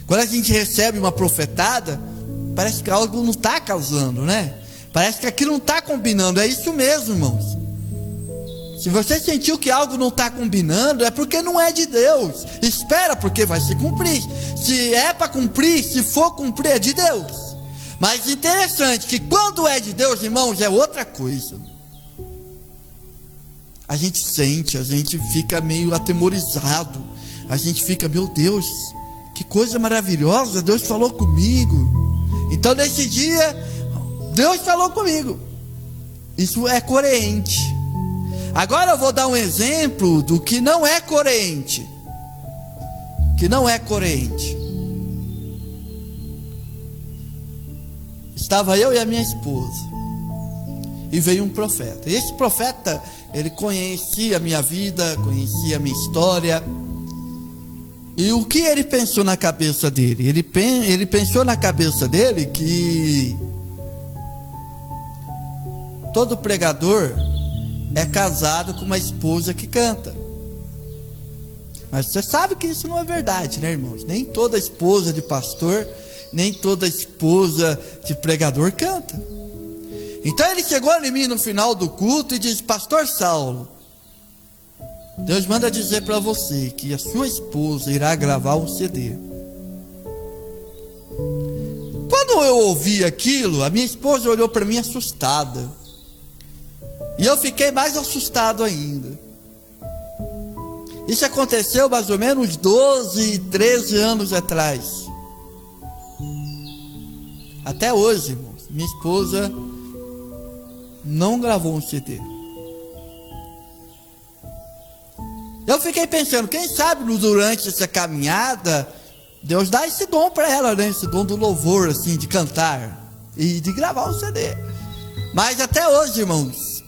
Quando a gente recebe uma profetada, parece que algo não está causando, né? Parece que aquilo não está combinando. É isso mesmo, irmãos. Se você sentiu que algo não está combinando, é porque não é de Deus. Espera, porque vai se cumprir. Se é para cumprir, se for cumprir, é de Deus. Mas interessante que quando é de Deus, irmãos, é outra coisa. A gente sente, a gente fica meio atemorizado. A gente fica: meu Deus, que coisa maravilhosa, Deus falou comigo. Então nesse dia, Deus falou comigo. Isso é coerente. Agora eu vou dar um exemplo do que não é coerente. Que não é coerente. Estava eu e a minha esposa, e veio um profeta. E esse profeta, ele conhecia a minha vida, conhecia a minha história. E o que ele pensou na cabeça dele? Ele pensou na cabeça dele que todo pregador é casado com uma esposa que canta. Mas você sabe que isso não é verdade, né, irmãos? Nem toda esposa de pastor, nem toda esposa de pregador canta. Então ele chegou em mim no final do culto e disse: Pastor Saulo, Deus manda dizer para você que a sua esposa irá gravar um CD. Quando eu ouvi aquilo, a minha esposa olhou para mim assustada. E eu fiquei mais assustado ainda. Isso aconteceu mais ou menos 12, 13 anos atrás. Até hoje, irmãos, minha esposa não gravou um CD. Eu fiquei pensando, quem sabe durante essa caminhada, Deus dá esse dom para ela, né? Esse dom do louvor, assim, de cantar e de gravar um CD. Mas até hoje, irmãos,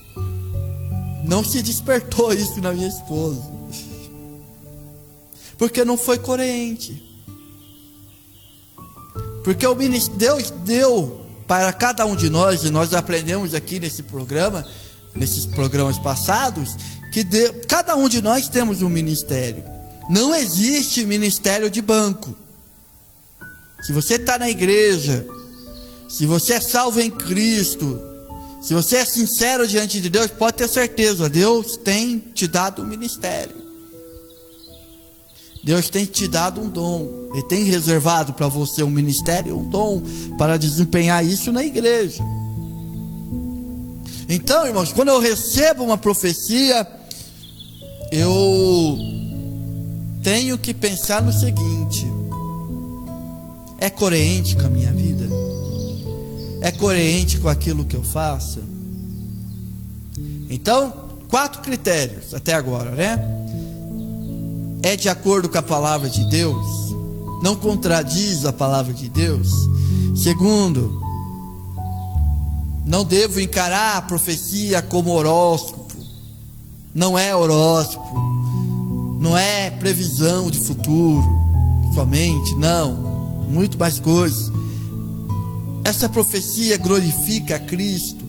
não se despertou isso na minha esposa, porque não foi coerente. Porque Deus deu para cada um de nós, e nós aprendemos aqui nesse programa, nesses programas passados, que cada um de nós temos um ministério. Não existe ministério de banco. Se você está na igreja, se você é salvo em Cristo, se você é sincero diante de Deus, pode ter certeza, Deus tem te dado um ministério. Deus tem te dado um dom. Ele tem reservado para você um ministério, um dom, para desempenhar isso na igreja. Então, irmãos, quando eu recebo uma profecia, eu tenho que pensar no seguinte: é coerente com a minha vida? É coerente com aquilo que eu faço? Então, 4 critérios até agora, né? É de acordo com a palavra de Deus? Não contradiz a palavra de Deus? Segundo, não devo encarar a profecia como horóscopo. Não é horóscopo, não é previsão de futuro somente, não, muito mais coisas. Essa profecia glorifica a Cristo.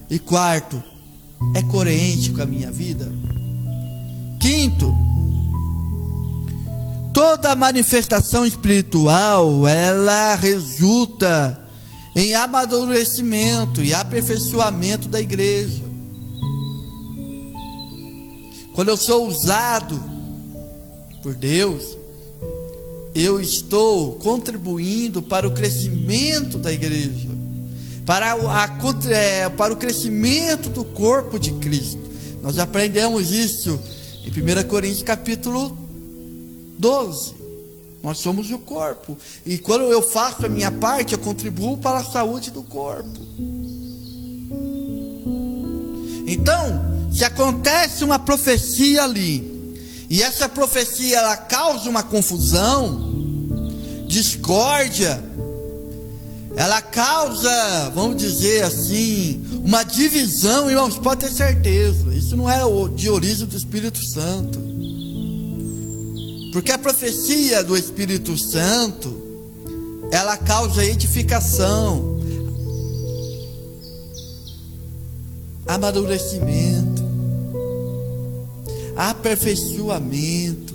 E quarto, é coerente com a minha vida. Quinto, toda manifestação espiritual, ela resulta em amadurecimento e aperfeiçoamento da igreja. Quando eu sou usado por Deus, eu estou contribuindo para o crescimento da igreja, para o crescimento do corpo de Cristo. Nós aprendemos isso em 1 Coríntios capítulo 12. Nós somos o corpo, e quando eu faço a minha parte, eu contribuo para a saúde do corpo. Então, se acontece uma profecia ali, e essa profecia ela causa uma confusão, discórdia, ela causa, vamos dizer assim, uma divisão, irmãos, pode ter certeza, isso não é de origem do Espírito Santo. Porque a profecia do Espírito Santo, ela causa edificação, amadurecimento, aperfeiçoamento.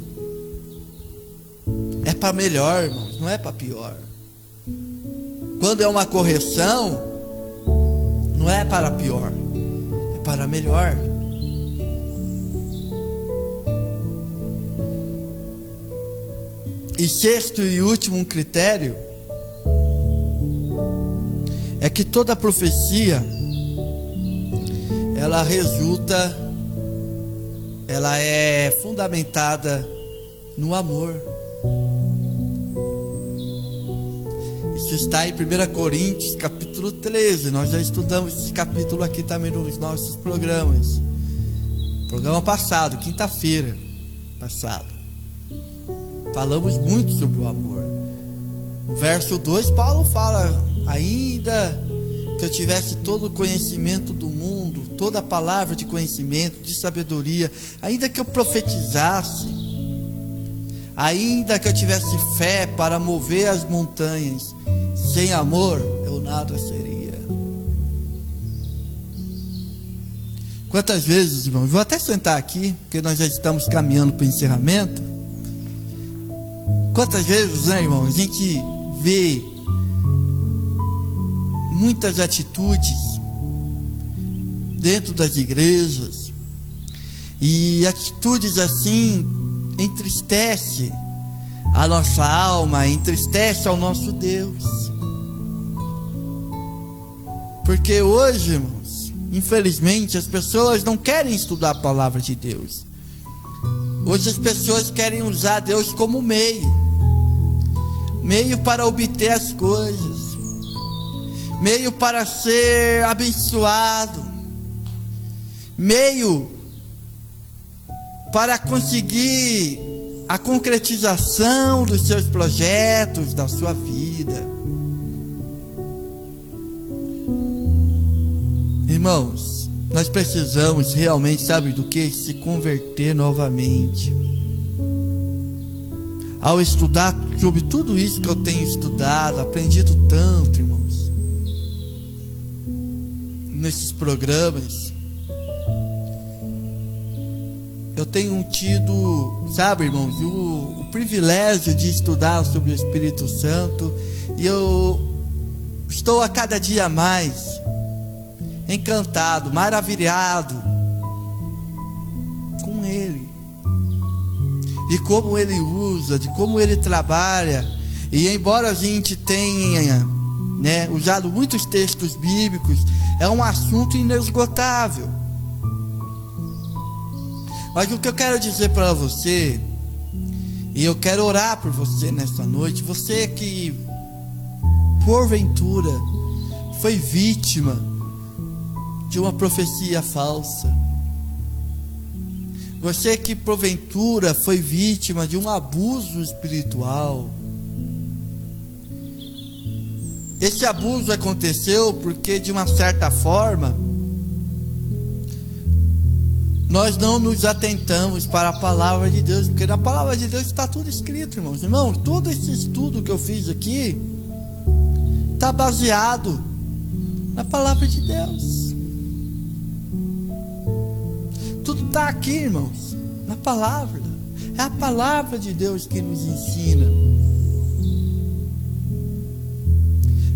É para melhor, irmãos, não é para pior. Quando é uma correção, não é para pior, é para melhor. E sexto e último critério é que toda profecia ela é fundamentada no amor. Isso está em 1 Coríntios capítulo 13. Nós já estudamos esse capítulo aqui também nos nossos programas. Programa passado, quinta-feira passado, falamos muito sobre o amor. No verso 2, Paulo fala: ainda que eu tivesse todo o conhecimento do mundo, toda a palavra de conhecimento, de sabedoria, ainda que eu profetizasse, ainda que eu tivesse fé para mover as montanhas, sem amor eu nada seria. Quantas vezes, irmãos, vou até sentar aqui, porque nós já estamos caminhando para o encerramento. Quantas vezes, né, irmão, a gente vê muitas atitudes dentro das igrejas, e atitudes assim entristece a nossa alma, entristece ao nosso Deus. Porque hoje, irmãos, infelizmente, as pessoas não querem estudar a palavra de Deus. Hoje as pessoas querem usar Deus como meio para obter as coisas, meio para ser abençoado, meio para conseguir a concretização dos seus projetos, da sua vida. Irmãos, nós precisamos realmente, sabe do que? Se converter novamente. Ao estudar sobre tudo isso que eu tenho estudado, aprendido tanto, irmãos, nesses programas, eu tenho tido, sabe, irmãos, o privilégio de estudar sobre o Espírito Santo, e eu estou a cada dia mais encantado, maravilhado com Ele, de como Ele usa, de como Ele trabalha. E embora a gente tenha, né, usado muitos textos bíblicos, é um assunto inesgotável. Mas o que eu quero dizer para você, e eu quero orar por você nesta noite, você que porventura foi vítima de uma profecia falsa, você que porventura foi vítima de um abuso espiritual. Esse abuso aconteceu porque, de uma certa forma, nós não nos atentamos para a palavra de Deus, porque na palavra de Deus está tudo escrito, irmãos. Irmãos, todo esse estudo que eu fiz aqui está baseado na palavra de Deus. Tudo está aqui, irmãos, na palavra. É a palavra de Deus que nos ensina.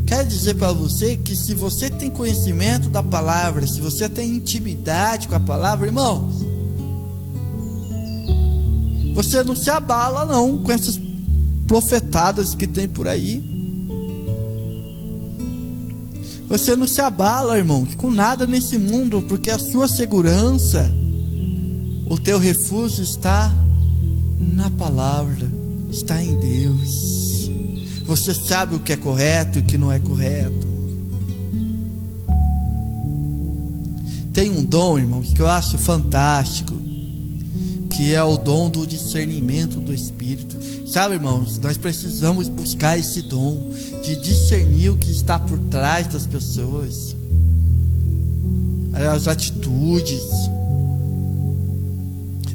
Quero dizer para você que, se você tem conhecimento da palavra, se você tem intimidade com a palavra, irmãos, você não se abala não com essas profetadas que tem por aí. Você não se abala, irmãos, com nada nesse mundo, porque a sua segurança, o teu refúgio está na palavra, está em Deus. Você sabe o que é correto e o que não é correto. Tem um dom, irmãos, que eu acho fantástico, que é o dom do discernimento do Espírito. Sabe, irmãos, nós precisamos buscar esse dom de discernir o que está por trás das pessoas, as atitudes,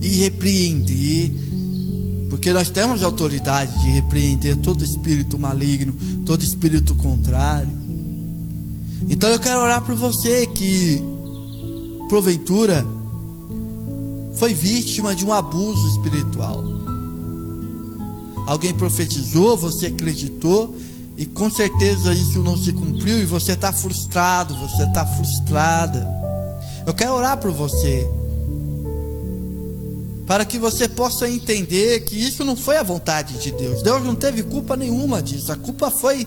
e repreender, porque nós temos autoridade de repreender todo espírito maligno, todo espírito contrário. Então eu quero orar por você que porventura foi vítima de um abuso espiritual. Alguém profetizou, você acreditou, e com certeza isso não se cumpriu, e você está frustrado, você está frustrada. Eu quero orar por você, para que você possa entender que isso não foi a vontade de Deus. Deus não teve culpa nenhuma disso. A culpa foi,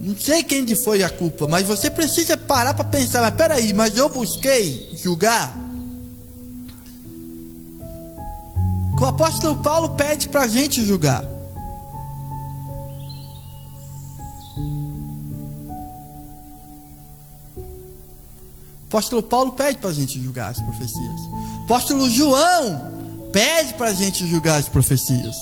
não sei quem foi a culpa, mas você precisa parar para pensar, mas peraí, mas eu busquei julgar? O apóstolo Paulo pede para a gente julgar. O apóstolo Paulo pede para a gente julgar as profecias. O apóstolo João pede para a gente julgar as profecias.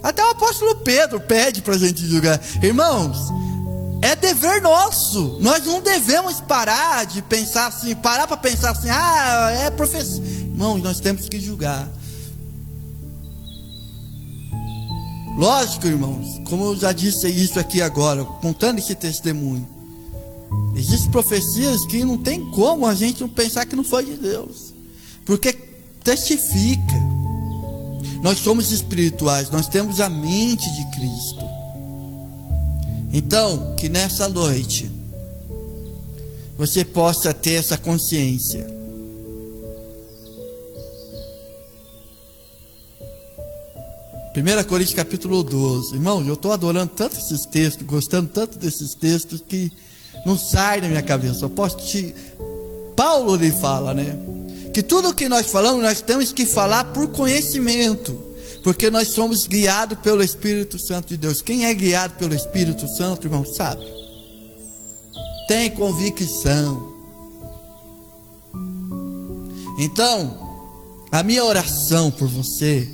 Até o apóstolo Pedro pede para a gente julgar. Irmãos, é dever nosso. Nós não devemos parar de pensar assim, parar para pensar assim, é profecia. Irmãos, nós temos que julgar. Lógico, irmãos, como eu já disse isso aqui agora, contando esse testemunho, Existem profecias que não tem como a gente não pensar que não foi de Deus, porque testifica. Nós somos espirituais, nós temos a mente de Cristo. Então, que nessa noite você possa ter essa consciência. 1 Coríntios capítulo 12. Irmãos, eu estou adorando tanto esses textos, gostando tanto desses textos, que não sai da minha cabeça. Paulo lhe fala, né? Que tudo o que nós falamos, nós temos que falar por conhecimento, porque nós somos guiados pelo Espírito Santo de Deus. Quem é guiado pelo Espírito Santo, irmão, sabe? Tem convicção. Então, a minha oração por você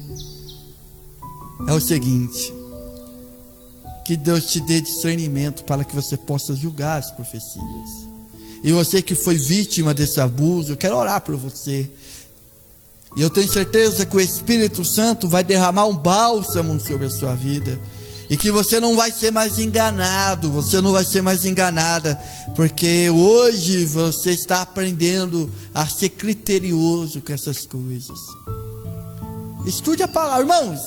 é o seguinte: que Deus te dê discernimento para que você possa julgar as profecias. E você que foi vítima desse abuso, eu quero orar por você. E eu tenho certeza que o Espírito Santo vai derramar um bálsamo sobre a sua vida. E que você não vai ser mais enganado, você não vai ser mais enganada, porque hoje você está aprendendo a ser criterioso com essas coisas. Estude a palavra, irmãos.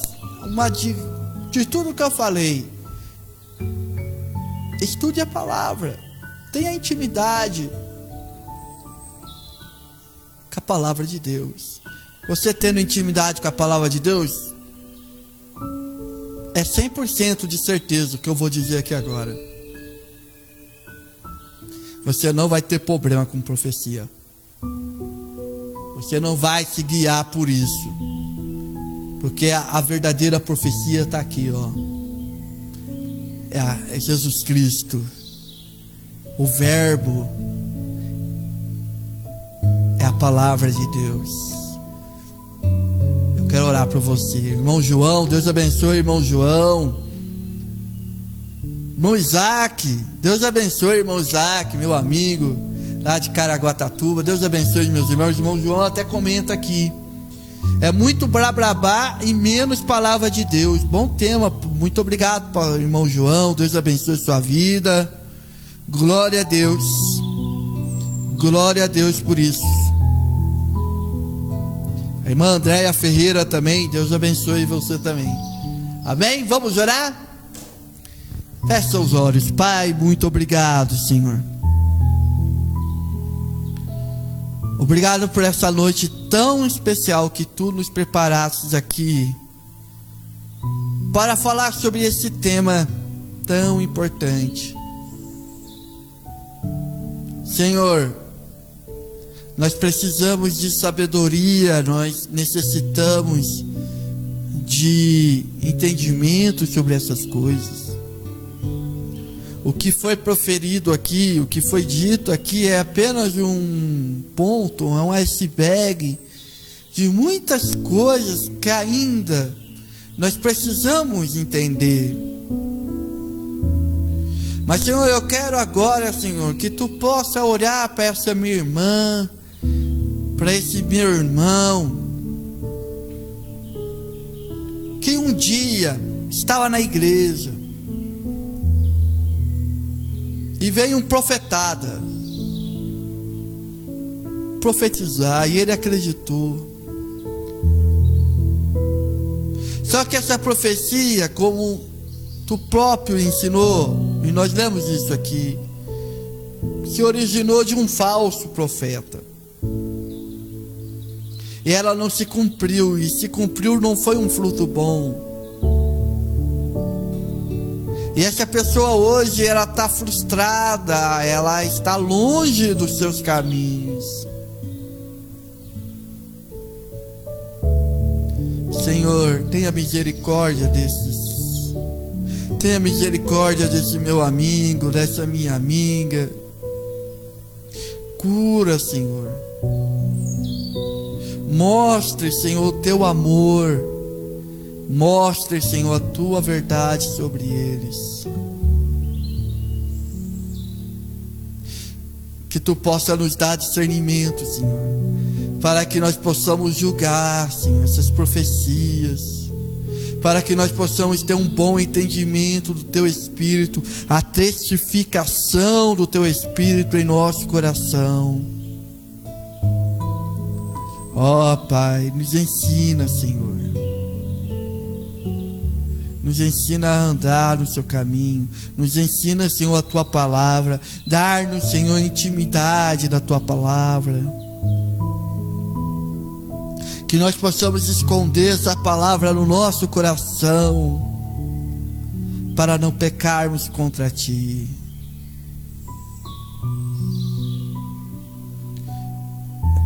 De tudo que eu falei, estude a palavra, tenha intimidade com a palavra de Deus. Você tendo intimidade com a palavra de Deus, é 100% de certeza o que eu vou dizer aqui agora. Você não vai ter problema com profecia. Você não vai se guiar por isso, porque a verdadeira profecia está aqui, ó. É Jesus Cristo, o Verbo, é a palavra de Deus. Eu quero orar para você, irmão João. Deus abençoe, irmão João. Irmão Isaac, Deus abençoe, irmão Isaac, meu amigo lá de Caraguatatuba. Deus abençoe, meus irmãos. O irmão João até comenta aqui: é muito blá e menos palavra de Deus. Bom tema, muito obrigado, irmão João. Deus abençoe sua vida. Glória a Deus. Glória a Deus por isso. A irmã Andréia Ferreira também, Deus abençoe você também. Amém? Vamos orar? Feche os olhos. Pai, muito obrigado, Senhor. Obrigado por essa noite tão especial que Tu nos preparastes aqui para falar sobre esse tema tão importante. Senhor, nós precisamos de sabedoria, nós necessitamos de entendimento sobre essas coisas. O que foi proferido aqui, o que foi dito aqui é apenas um ponto, é um iceberg de muitas coisas que ainda nós precisamos entender. Mas, Senhor, eu quero agora, Senhor, que Tu possa olhar para essa minha irmã, para esse meu irmão, que um dia estava na igreja e veio um profetada profetizar, e ele acreditou. Só que essa profecia, como Tu próprio ensinou, e nós lemos isso aqui, se originou de um falso profeta. E ela não se cumpriu, e se cumpriu não foi um fruto bom. E essa pessoa hoje, ela está frustrada, ela está longe dos seus caminhos. Senhor, tenha misericórdia tenha misericórdia desse meu amigo, dessa minha amiga. Cura, Senhor. Mostre, Senhor, o Teu amor. Mostre, Senhor, a Tua verdade sobre eles. Que Tu possa nos dar discernimento, Senhor, para que nós possamos julgar, Senhor, essas profecias. para que nós possamos ter um bom entendimento do Teu Espírito, a testificação do Teu Espírito em nosso coração. Ó Pai, nos ensina, Senhor. Nos ensina a andar no Seu caminho. Nos ensina, Senhor, a Tua palavra. Dar-nos, Senhor, intimidade da Tua palavra. Que nós possamos esconder essa palavra no nosso coração, para não pecarmos contra Ti.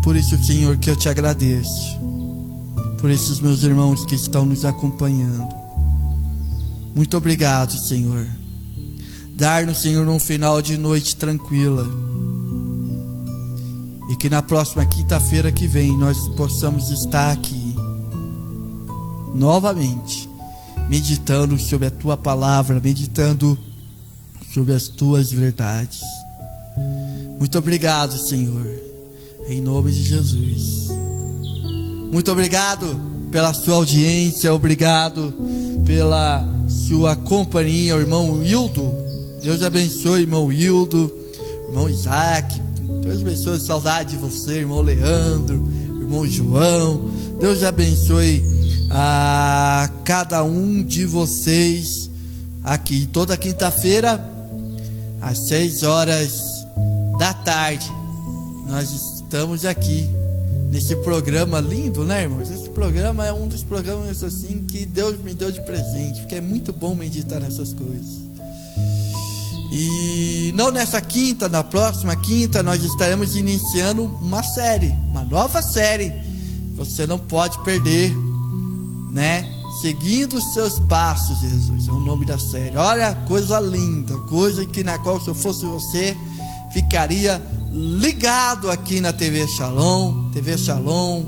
Por isso, Senhor, que eu Te agradeço, por esses meus irmãos que estão nos acompanhando. Muito obrigado, Senhor. Dar-nos, Senhor, um final de noite tranquila. E que na próxima quinta-feira que vem nós possamos estar aqui novamente, meditando sobre a Tua palavra, meditando sobre as Tuas verdades. Muito obrigado, Senhor, em nome de Jesus. Muito obrigado pela sua audiência, obrigado pela sua companhia, o irmão Hildo. Deus abençoe, irmão Hildo, irmão Isaac. Deus abençoe, saudade de você, irmão Leandro, irmão João. Deus abençoe a cada um de vocês aqui. Toda quinta-feira, às 6 horas da tarde, nós estamos aqui nesse programa lindo, né, irmãos? Esse programa é um dos programas assim que Deus me deu de presente, porque é muito bom meditar nessas coisas. E não nessa quinta, na próxima quinta nós estaremos iniciando uma série, uma nova série. Você não pode perder, né? Seguindo os seus passos, Jesus, é o nome da série. Olha, coisa linda, coisa que na qual, se eu fosse você, ficaria ligado aqui na TV Shalom. TV Shalom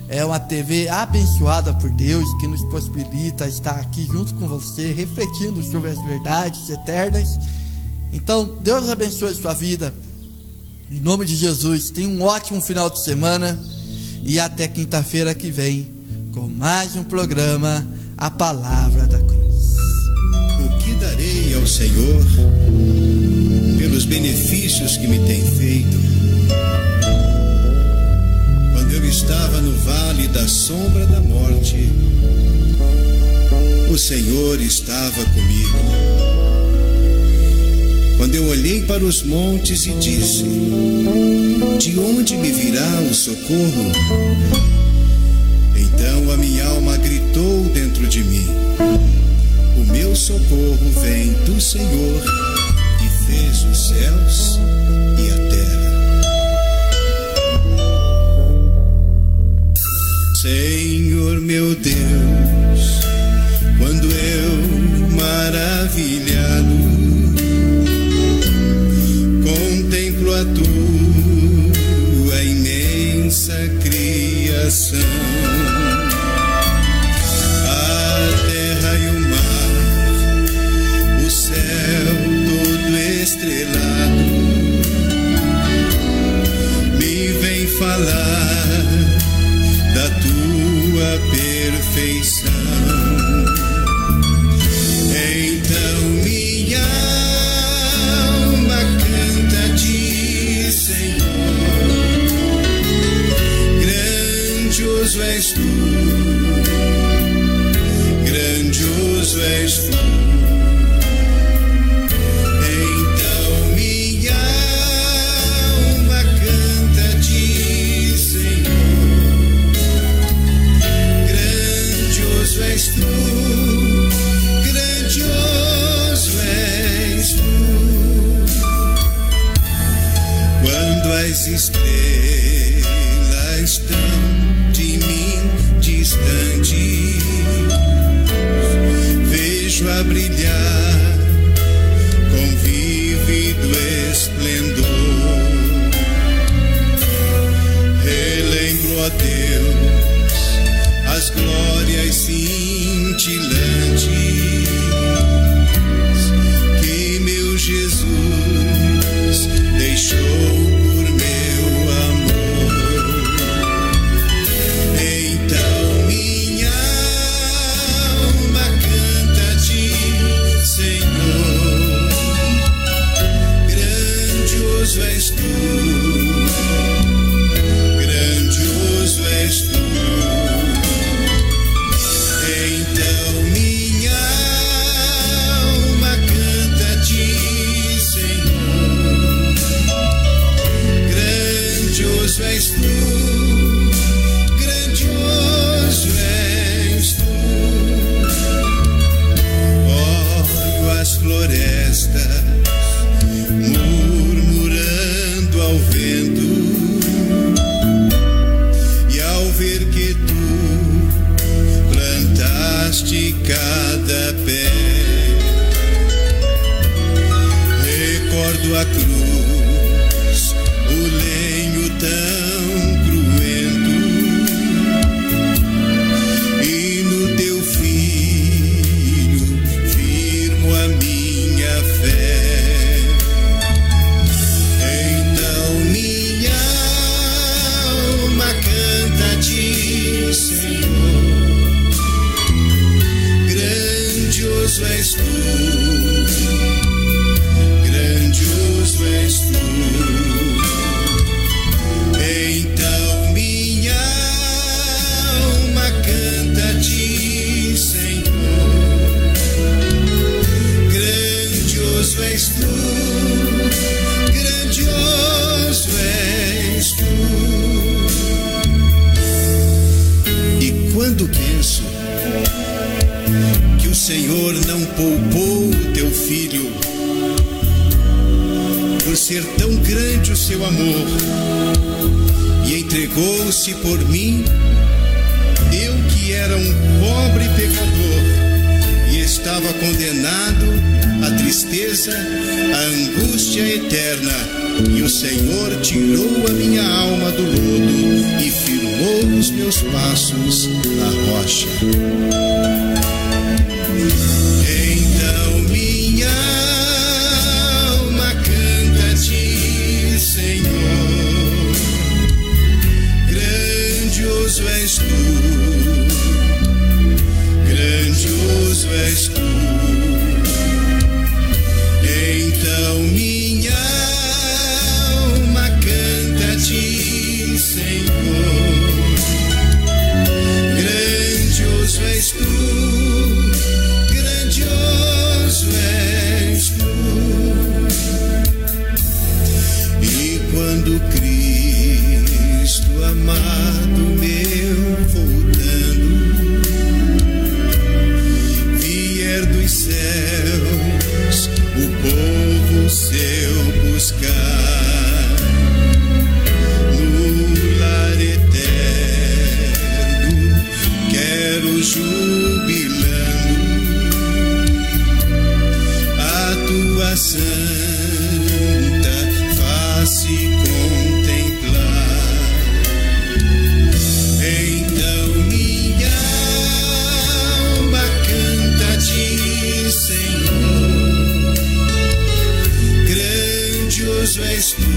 é uma TV abençoada por Deus, que nos possibilita estar aqui junto com você, refletindo sobre as verdades eternas. Então, Deus abençoe a sua vida, em nome de Jesus. Tenha um ótimo final de semana e até quinta-feira que vem, com mais um programa, A Palavra da Cruz. O que darei ao Senhor pelos benefícios que me tem feito? Quando eu estava no vale da sombra da morte, o Senhor estava comigo. Quando eu olhei para os montes e disse: de onde me virá o socorro? Então a minha alma gritou dentro de mim: o meu socorro vem do Senhor, que fez os céus e a terra. Senhor meu Deus, quando eu maravilhado contemplo a tua imensa criação, a terra e o mar, o céu todo estrelado, me vem falar da tua perfeição. Então minha alma canta a ti, Senhor. Grandioso és tu, grandioso és tu. Então minha alma canta a ti, Senhor. Grandioso és tu, grandioso és tu. Quando as estrelas estão de mim distantes, vejo a pontapé. Recordo a cruz, o lenho tão cruento, e no teu filho firmo a minha fé. Então minha alma canta a ti, Senhor. Grandioso és tu, grandioso és tu. Então minha alma canta a ti, Senhor. Grandioso és tu, grandioso és tu. E quando penso que o Senhor não poupou o teu filho, por ser tão grande o seu amor, e entregou-se por mim, eu que era um pobre pecador e estava condenado à tristeza, à angústia eterna, e o Senhor tirou a minha alma do lodo e firmou os meus passos na rocha. Então minha alma canta a ti, Senhor. Grandioso és tu, grandioso és tu. Então minha alma canta a ti, Senhor. Grandioso és tu, grandioso és tu. E quando Cristo amado meu voltando vier dos céus o povo seu buscar, no lar eterno quero jubilando a tua santa face contemplar. Então minha alma canta a ti, Senhor. Grandioso és tu,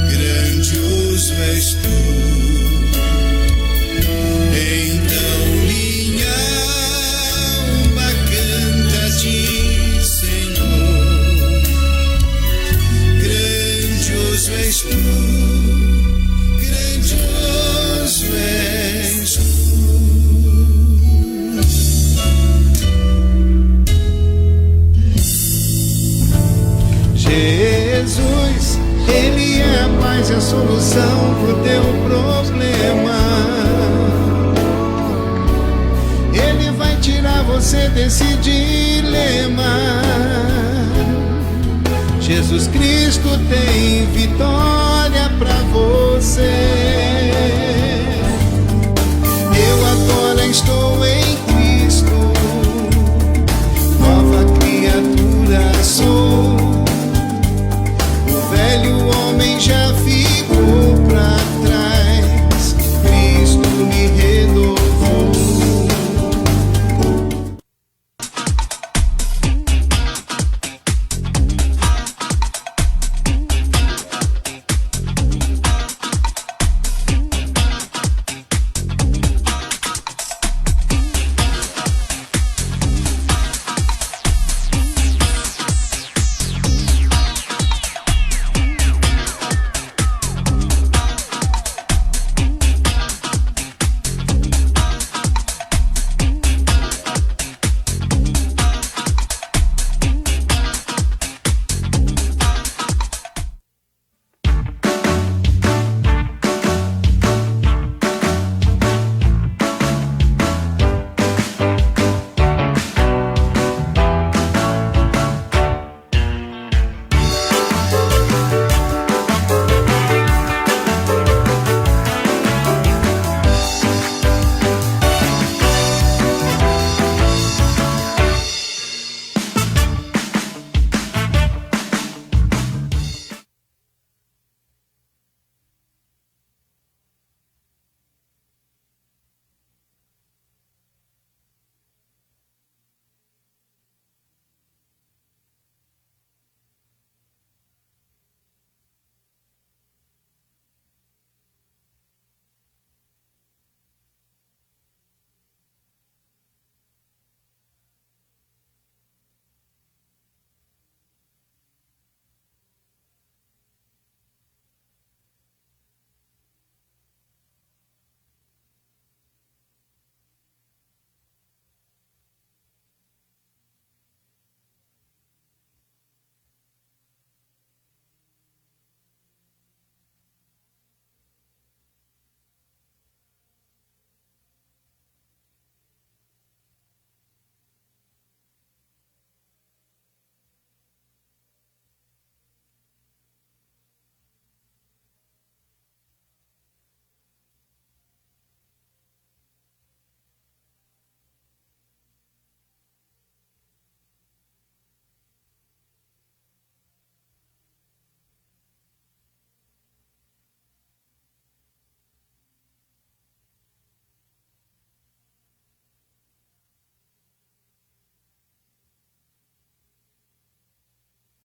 grandioso és tu. Então minha alma canta a ti, Senhor. Grandioso és tu, grandioso és tu. Jesus, Ele é a paz e a solução pro teu problema. Ele vai tirar você desse dilema. Jesus Cristo tem vitória pra você. Eu agora estou em